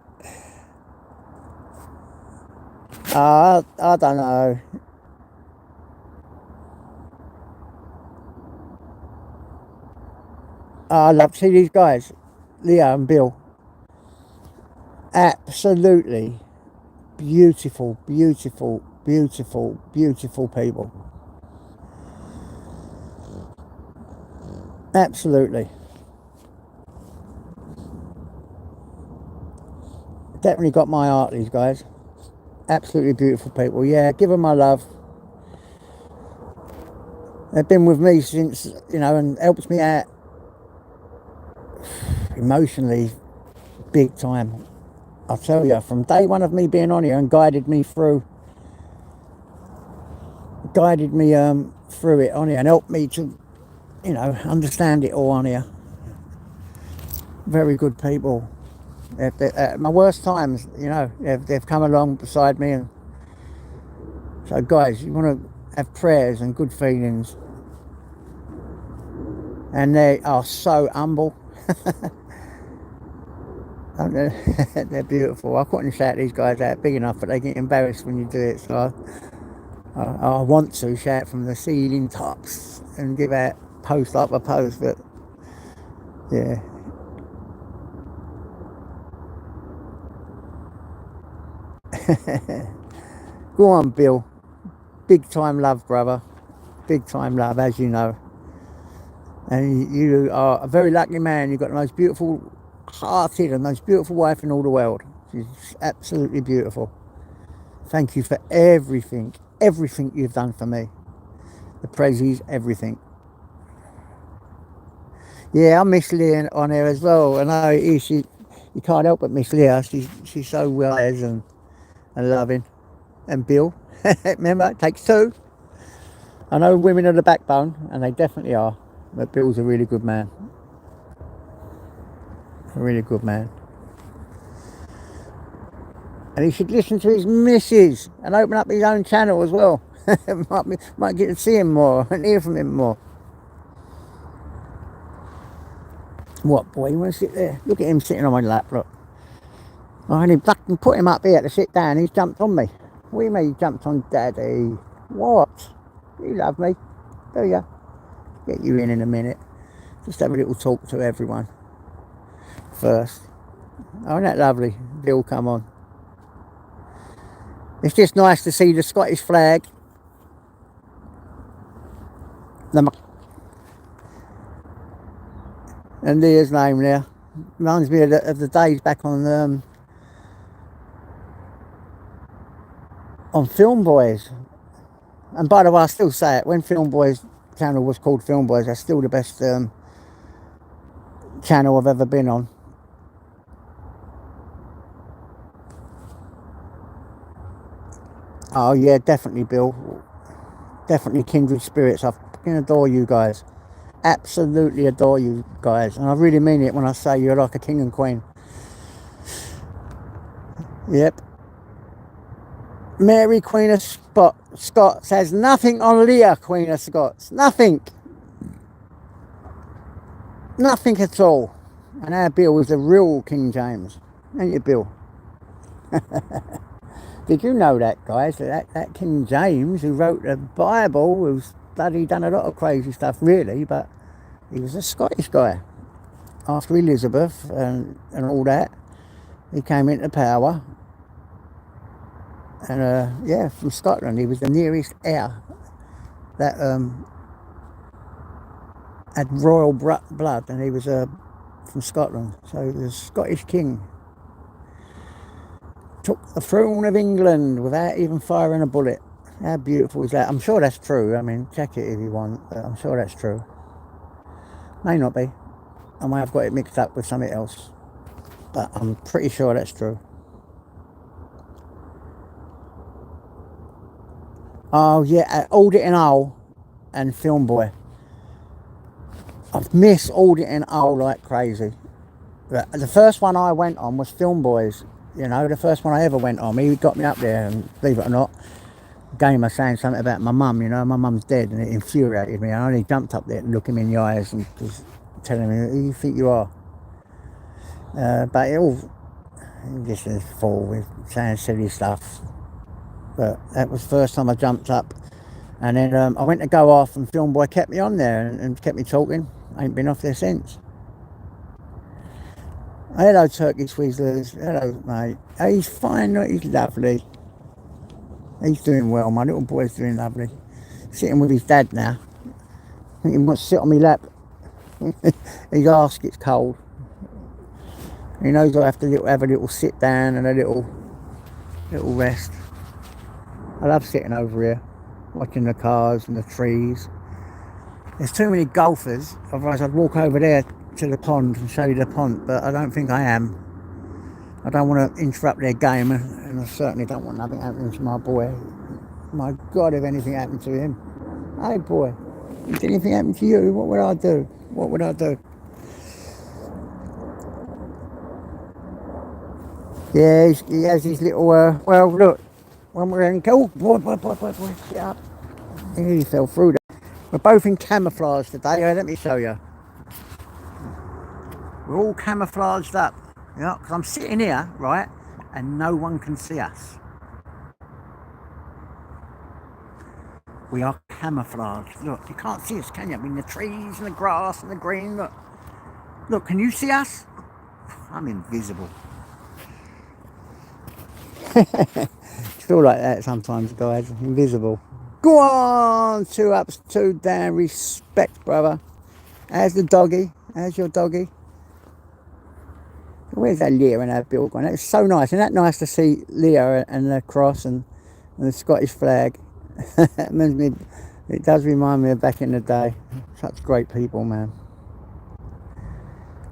I don't know. I love to see these guys, Leah and Bill. Absolutely beautiful, beautiful, beautiful, beautiful people. Absolutely. Definitely got my heart, these guys. Absolutely beautiful people. Yeah, give them my love. They've been with me since, you know, and helps me out emotionally big time. I'll tell you, from day one of me being on here and guided me through it on here and helped me to, you know, understand it all on here. Very good people. At my worst times, you know, they've come along beside me. And so guys, you want to have prayers and good feelings, and they are so humble. They're beautiful. I couldn't shout these guys out big enough, but they get embarrassed when you do it, so I want to shout from the ceiling tops and give out post after post, but yeah. Go on, Bill. Big time love, brother. Big time love, as you know. And you are a very lucky man. You've got the most beautiful hearted and most beautiful wife in all the world. She's absolutely beautiful. Thank you for everything you've done for me. The prezzies, everything. Yeah, I miss Leah on here as well. I know you can't help but miss Leah. She's so wise and loving. And Bill, remember, it takes two. I know women are the backbone, and they definitely are. But Bill's a really good man. A really good man. And he should listen to his missus and open up his own channel as well. might get to see him more and hear from him more. What, boy? You want to sit there? Look at him sitting on my lap, look. I only fucking put him up here to sit down. He's jumped on me. What do you mean he jumped on Daddy? What? You love me, do you? Get you in a minute. Just have a little talk to everyone first. Oh, isn't that lovely? Bill, come on. It's just nice to see the Scottish flag. And Leah's name there. Reminds me of the days back on Film Boys. And by the way, I still say it, when Film Boys channel was called Film Boys, that's still the best channel I've ever been on. Oh yeah, definitely, Bill. Definitely kindred spirits. I fucking adore you guys. Absolutely adore you guys. And I really mean it when I say you're like a king and queen. Yep. Mary, Queen of Scots, has nothing on Leah, Queen of Scots. Nothing. Nothing at all. And our Bill was the real King James. Ain't you, Bill? Did you know that, guys? That King James, who wrote the Bible, who's bloody done a lot of crazy stuff, really, but he was a Scottish guy. After Elizabeth and all that, he came into power. And yeah, from Scotland. He was the nearest heir that had royal blood, and he was from Scotland. So he was a Scottish king. Took the throne of England without even firing a bullet. How beautiful is that? I'm sure that's true. I mean, check it if you want, but I'm sure that's true. May not be. I might have got it mixed up with something else, but I'm pretty sure that's true. Oh yeah, Audit and Owl and Film Boy. I've missed Audit and Owl like crazy. But the first one I went on was Film Boys. You know, the first one I ever went on. He got me up there, and believe it or not, Gamer saying something about my mum. You know, my mum's dead, and it infuriated me. I only jumped up there to look him in the eyes and just telling him, "Who you think you are?" But it all just a fool with saying silly stuff. But that was the first time I jumped up, and then I went to go off, and Film Boy kept me on there and kept me talking. I ain't been off there since. Hello, Turkey Twizzlers. Hello, mate. He's fine. He's lovely. He's doing well. My little boy's doing lovely. Sitting with his dad now. I think he wants to sit on my lap. His arse gets cold. He knows I have to have a little sit down and a little rest. I love sitting over here, watching the cars and the trees. There's too many golfers, otherwise I'd walk over there to the pond and show you the pond, but I don't think I am. I don't want to interrupt their game, and I certainly don't want nothing happening to my boy. My God, if anything happened to him. Hey boy, if anything happened to you, what would I do? What would I do? Yeah, he has his little, well look, when we're in, oh boy, get up. He nearly fell through that. We're both in camouflage today, let me show you. We're all camouflaged up, you know, because I'm sitting here, right, and no one can see us. We are camouflaged. Look, you can't see us, can you? I mean, the trees and the grass and the green, look. Look, can you see us? I'm invisible. Feel like that sometimes, guys. Invisible. Go on! 2 ups, 2 down. Respect, brother. How's the doggy? How's your doggy? Where's that Leah and her Bill gone? It's so nice. Isn't that nice to see Leah and the cross and the Scottish flag? It does remind me of back in the day. Such great people, man.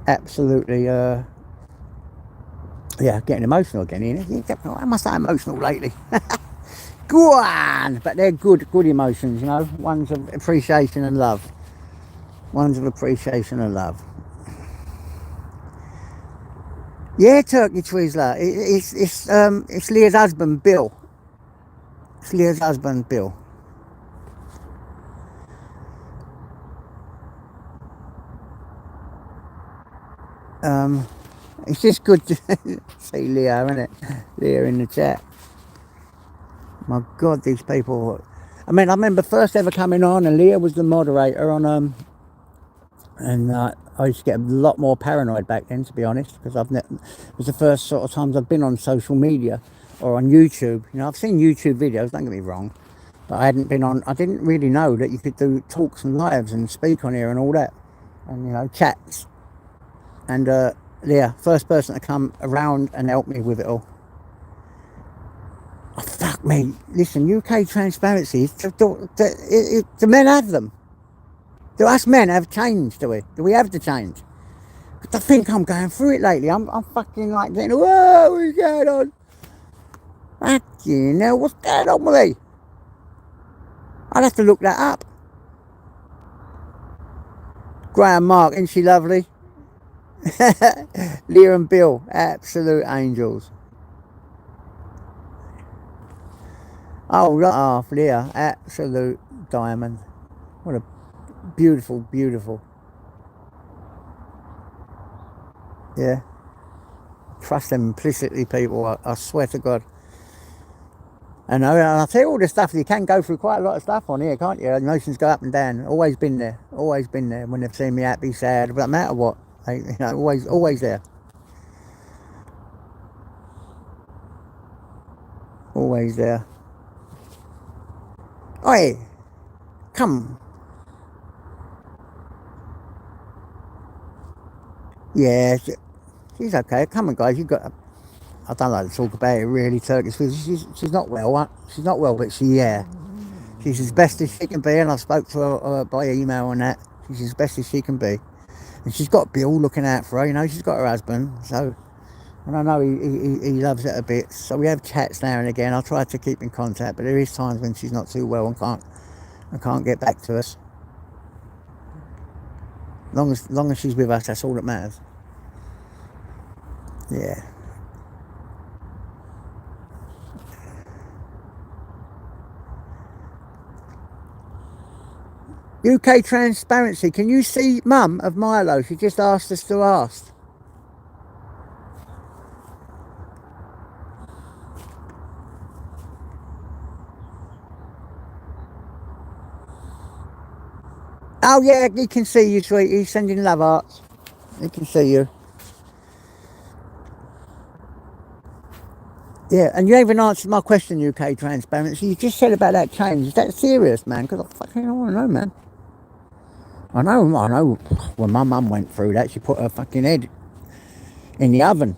Absolutely, yeah, getting emotional again. I must have emotional lately. Go on! But they're good emotions, you know. Ones of appreciation and love. Ones of appreciation and love. Yeah, Turkey Twizzler. It's Leah's husband, Bill. It's Leah's husband, Bill. It's just good to see Leah, isn't it? Leah in the chat. My God, these people. I mean, I remember first ever coming on, and Leah was the moderator on and I used to get a lot more paranoid back then, to be honest, because it was the first sort of times I've been on social media or on YouTube. You know, I've seen YouTube videos, don't get me wrong, but I didn't really know that you could do talks and lives and speak on here and all that, and you know, chats. And Leah, first person to come around and help me with it all. Oh, fuck me. Listen, UK transparency, the men have them. Do us men have change, do we? Do we have the change? I think I'm going through it lately. I'm fucking like getting, whoa, what's going on? Fucking hell, what's going on with me? I'll have to look that up. Graham Mark, isn't she lovely? Leah and Bill, absolute angels. Oh, right off, Leah, absolute diamond. What a beautiful, beautiful. Yeah. Trust them implicitly, people. I swear to God. And I'll tell you all this stuff. You can go through quite a lot of stuff on here, can't you? Emotions go up and down. Always been there. Always been there. When they've seen me happy, sad, but no matter what, you know, always there. Always there. Oi, come. Yeah, she's okay. Come on, guys. You got. I don't like to talk about it really, Turkish. She's not well. She's not well, but she's as best as she can be. And I spoke to her by email on that. She's as best as she can be, and she's got Bill looking out for her. You know, she's got her husband. So, and I know he loves it a bit. So we have chats now and again. I try to keep in contact, but there is times when she's not too well and can't get back to us. Long as she's with us, that's all that matters. Yeah. UK transparency. Can you see Mum of Milo? She just asked us to ask. Oh yeah, he can see you, sweetie. He's sending love hearts. He can see you. Yeah, and you even answered my question, UK transparency. You just said about that change. Is that serious, man? Because I fucking don't want to know, man. I know. When my mum went through that, she put her fucking head in the oven.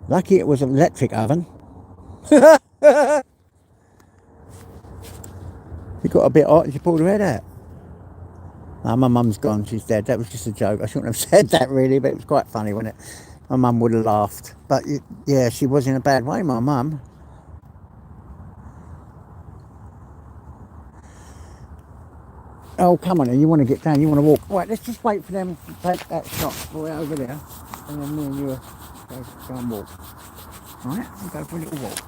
Lucky it was an electric oven. It got a bit hot and she pulled her head out. Oh, my mum's gone, she's dead. That was just a joke. I shouldn't have said that really, but it was quite funny, wasn't it? My mum would have laughed. But yeah, she was in a bad way, my mum. Oh, come on, you want to get down, you want to walk. Right, let's just wait for them to take that shot right over there. And then me and you go and walk. Alright, we'll go for a little walk.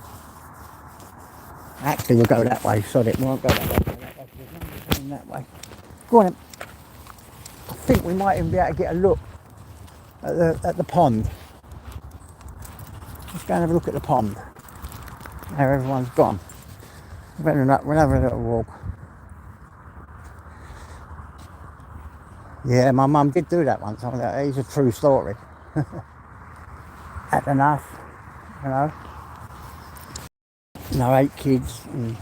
Actually, we'll go that way. Sod it, we won't go that way. There's no that way. Go on then. I think we might even be able to get a look at the pond. Let's go and have a look at the pond. Now everyone's gone. We'll have a little walk. Yeah, my mum did do that once. It's a true story. Had enough, you know. 8 kids and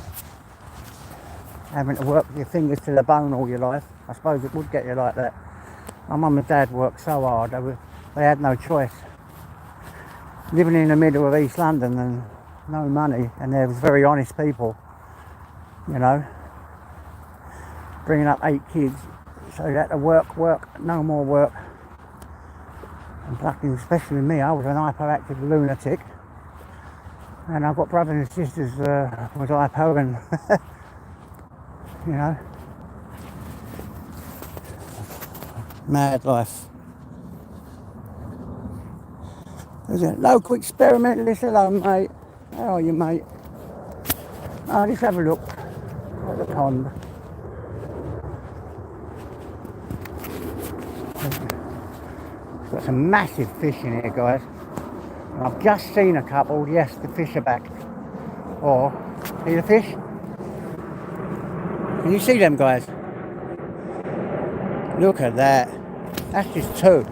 having to work your fingers to the bone all your life. I suppose it would get you like that. My mum and dad worked so hard, they had no choice. Living in the middle of East London and no money, and they were very honest people, you know. Bringing up 8 kids, so they had to work, no more work. And fucking, especially me, I was an hyperactive lunatic. And I've got brothers and sisters was hypo and, you know, mad life. There's a local experimentalist. Hello, mate. How are you, mate? Oh, let's have a look at the pond. It's got some massive fish in here, guys. And I've just seen a couple. Yes, the fish are back. Or, see the fish? Can you see them, guys? Look at that. That's just 2.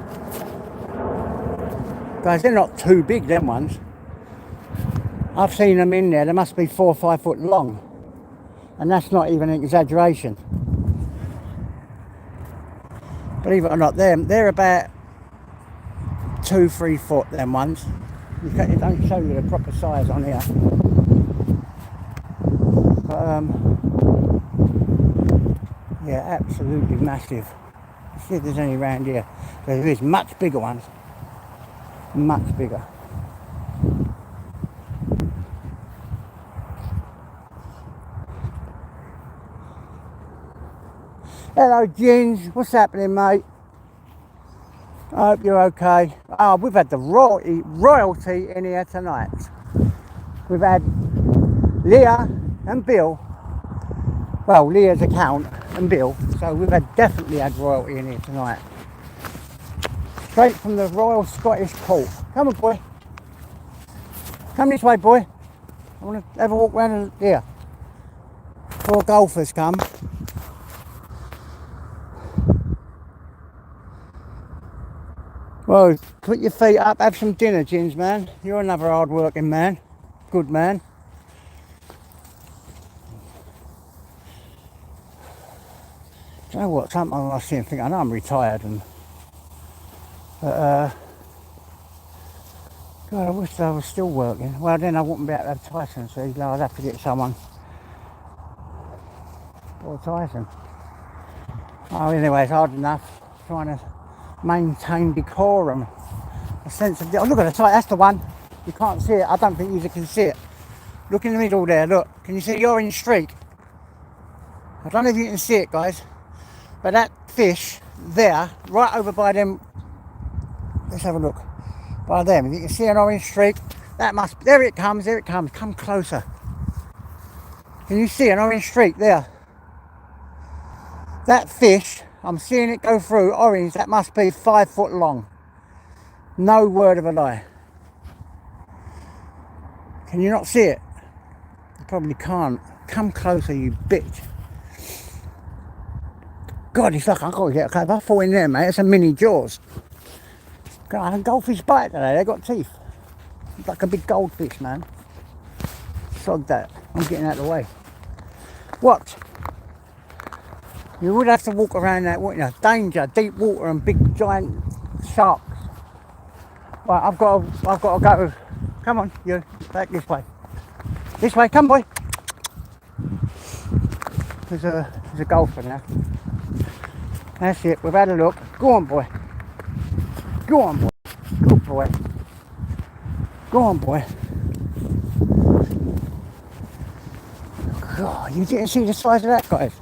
Guys, they're not too big, them ones. I've seen them in there. They must be 4 or 5 foot long. And that's not even an exaggeration. Believe it or not, they're about 2, 3 foot, them ones. It don't show you the proper size on here. But, yeah, absolutely massive. Let's see if there's any around here. There is much bigger ones. Much bigger. Hello, Gins. What's happening, mate? I hope you're okay. Oh, we've had the royalty in here tonight. We've had Leah and Bill. Well, Leah's account and Bill. So we've definitely had royalty in here tonight. Straight from the Royal Scottish Court. Come on, boy. Come this way, boy. I want to have a walk around here. Before golfers come. Well, put your feet up, have some dinner, Gins, man. You're another hard-working man. Good man. Do you know what? Sometimes I see and think, I know I'm retired, and God, I wish I was still working. Well, then I wouldn't be able to have Tyson, so I'd have to get someone for Tyson. Oh, anyway, it's hard enough trying to maintain decorum, a sense of. Oh, look at the tight. That's the one. You can't see it. I don't think you can see it. Look in the middle there. Look. Can you see the orange streak? I don't know if you can see it, guys, but that fish there, right over by them. Let's have a look. By them. If you can see an orange streak, that must. There it comes. There it comes. Come closer. Can you see an orange streak there? That fish. I'm seeing it go through orange. That must be 5 foot long. No word of a lie. Can you not see it? You probably can't. Come closer, you bitch. God, it's like I've got to get. If I fall in there, mate, it's a mini Jaws. God, a goldfish bite today. They got teeth. It's like a big goldfish, man. Sod that. I'm getting out of the way. What? You would have to walk around that, wouldn't you? Danger, deep water and big giant sharks. Right, I've got to go. Come on, you back this way. This way, come boy. There's a golfer now. That's it, we've had a look. Go on, boy. Go on, boy. Good boy. Go on, boy. God, you didn't see the size of that, guys.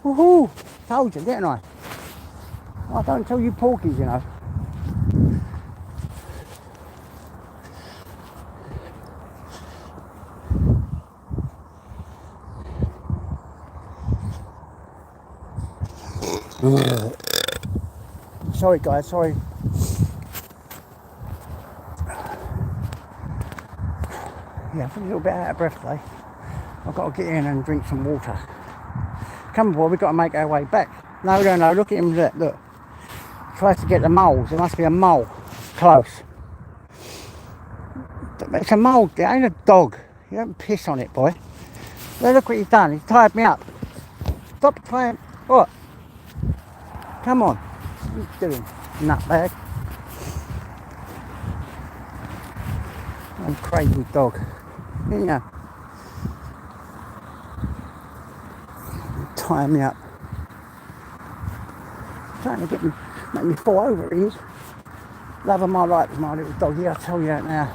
Woohoo! Told you, didn't I? I don't tell you porkies, you know. Sorry, guys, sorry. Yeah, I'm a little bit out of breath today. I've got to get in and drink some water. Come on, boy, we've got to make our way back. No, look at him, look. Tries to get the moles. There must be a mole close. It's a mole, it ain't a dog. You don't piss on it, boy. Look what he's done, he's tied me up. Stop trying, what? Come on. What are you doing, nutbag? I'm crazy dog. You know. Tie me up. Trying to make me fall over, he is. Love of my life is my little doggy, I'll tell you that now.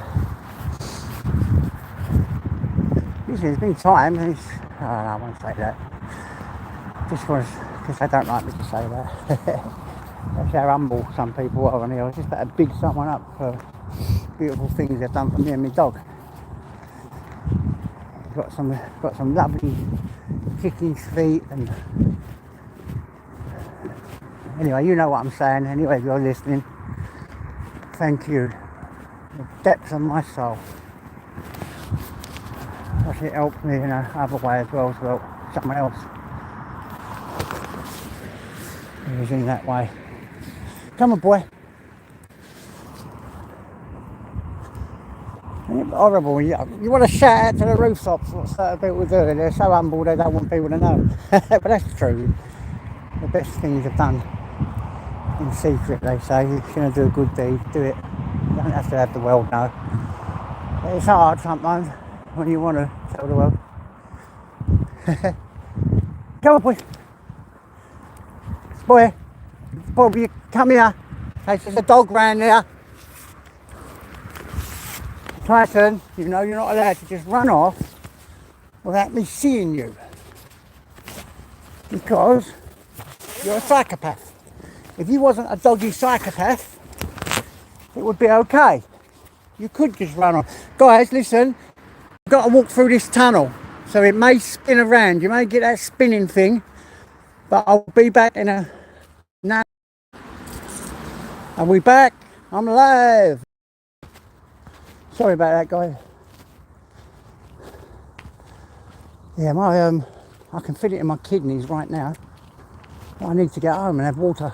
Usually there's been times, and it's, oh, no, I won't say that. Just because they don't like me to say that. That's how humble some people are on here. I was just about to big someone up for beautiful things they've done for me and my dog. Got some lovely chicken's feet, and anyway, you know what I'm saying. Anyway, if you're listening, thank you. The depths of my soul. But it helped me in another way as well, someone else. It was in that way. Come on, boy. Horrible. You want to shout out to the rooftops what certain people do. They're so humble they don't want people to know. But that's true. The best things I've done in secret, they say. If you're going to do a good deed, do it. You don't have to have the world know. But it's hard sometimes when you want to tell the world. Come on, boy. Boy, Bobby, come here. There's a dog round there. Tyson, you know you're not allowed to just run off without me seeing you. Because you're a psychopath. If you wasn't a doggy psychopath, it would be okay. You could just run off. Guys, listen, I've got to walk through this tunnel. So it may spin around. You may get that spinning thing. But I'll be back in a... Now. Are we back? I'm alive. Sorry about that, guys. Yeah, I can feel it in my kidneys right now. I need to get home and have water.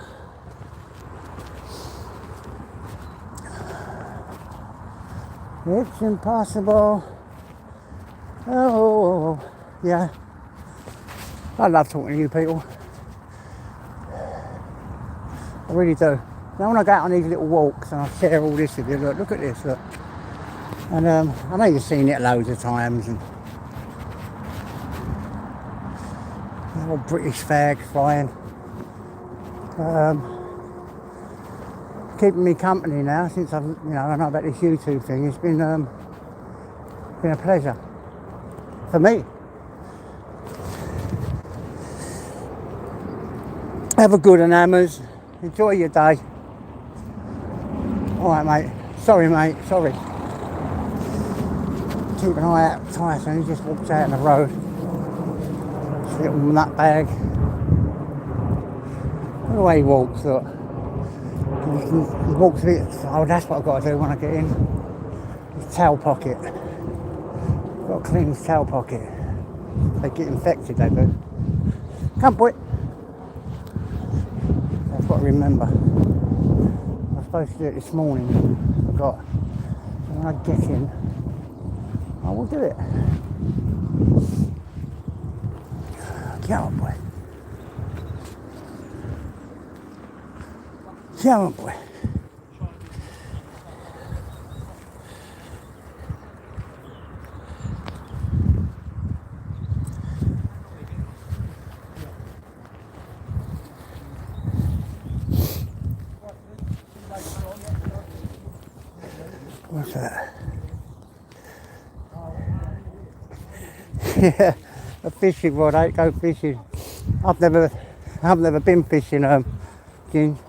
It's impossible. Oh, yeah. I love talking to you people. I really do. Now when I go out on these little walks and I share all this with you, look at this, look. And I know you've seen it loads of times. And the old British flag flying. Keeping me company now since I know about this YouTube thing. It's been a pleasure for me. Have a good one, Hammers. Enjoy your day. All right, mate. Sorry, mate. Sorry. Keep an eye out for Tyson. He just walks out on the road. This little nutbag. Look the way he walks, look. He walks a bit. Oh, that's what I've got to do when I get in. His tail pocket. Got to clean his tail pocket. They get infected, they do. Come, boy. That's what I remember. I was supposed to do it this morning. I forgot. When I get in, I will do it. Come on, boy. Come on, boy. What's that? Yeah, a fishing rod. I go fishing. I've never been fishing, King.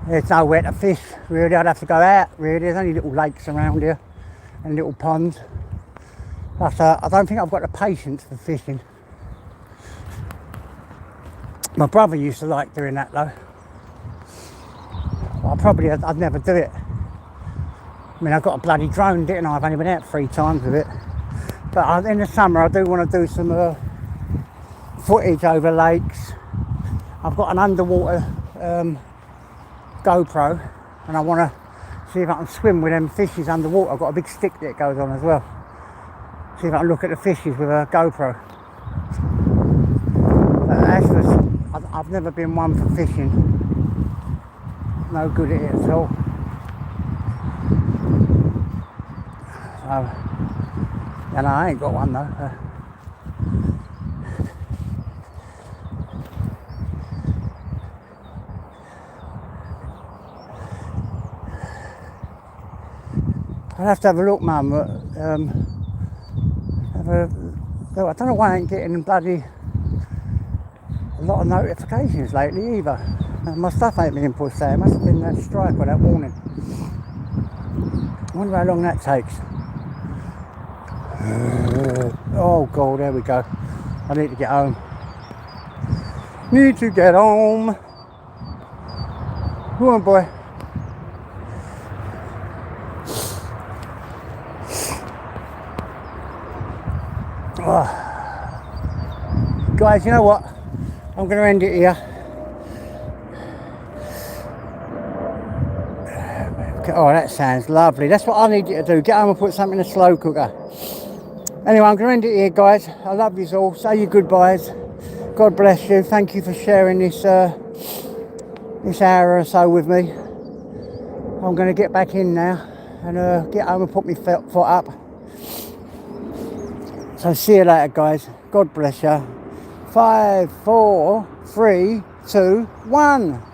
There's nowhere to fish, really. I'd have to go out, really. There's only little lakes around here and little ponds. But I don't think I've got the patience for fishing. My brother used to like doing that, though. I'd never do it. I mean, I got a bloody drone, didn't I? I've only been out 3 times with it. But in the summer, I do want to do some footage over lakes. I've got an underwater GoPro, and I want to see if I can swim with them fishes underwater. I've got a big stick that goes on as well. See if I can look at the fishes with a GoPro. I've never been one for fishing. No good at it at all. So, and I ain't got one though. I'll have to have a look, Mum. I don't know why I ain't getting bloody a lot of notifications lately either. My stuff ain't being pushed out. It must have been that strike or that warning. I wonder how long that takes. Oh God, there we go. I need to get home. Need to get home. Come on, boy. Oh. Guys, you know what? I'm going to end it here. Oh, that sounds lovely. That's what I need you to do. Get home and put something in a slow cooker. Anyway, I'm going to end it here, guys. I love you all. Say your goodbyes. God bless you. Thank you for sharing this this hour or so with me. I'm going to get back in now and get home and put my foot up. So see you later, guys. God bless you. 5, 4, 3, 2, 1.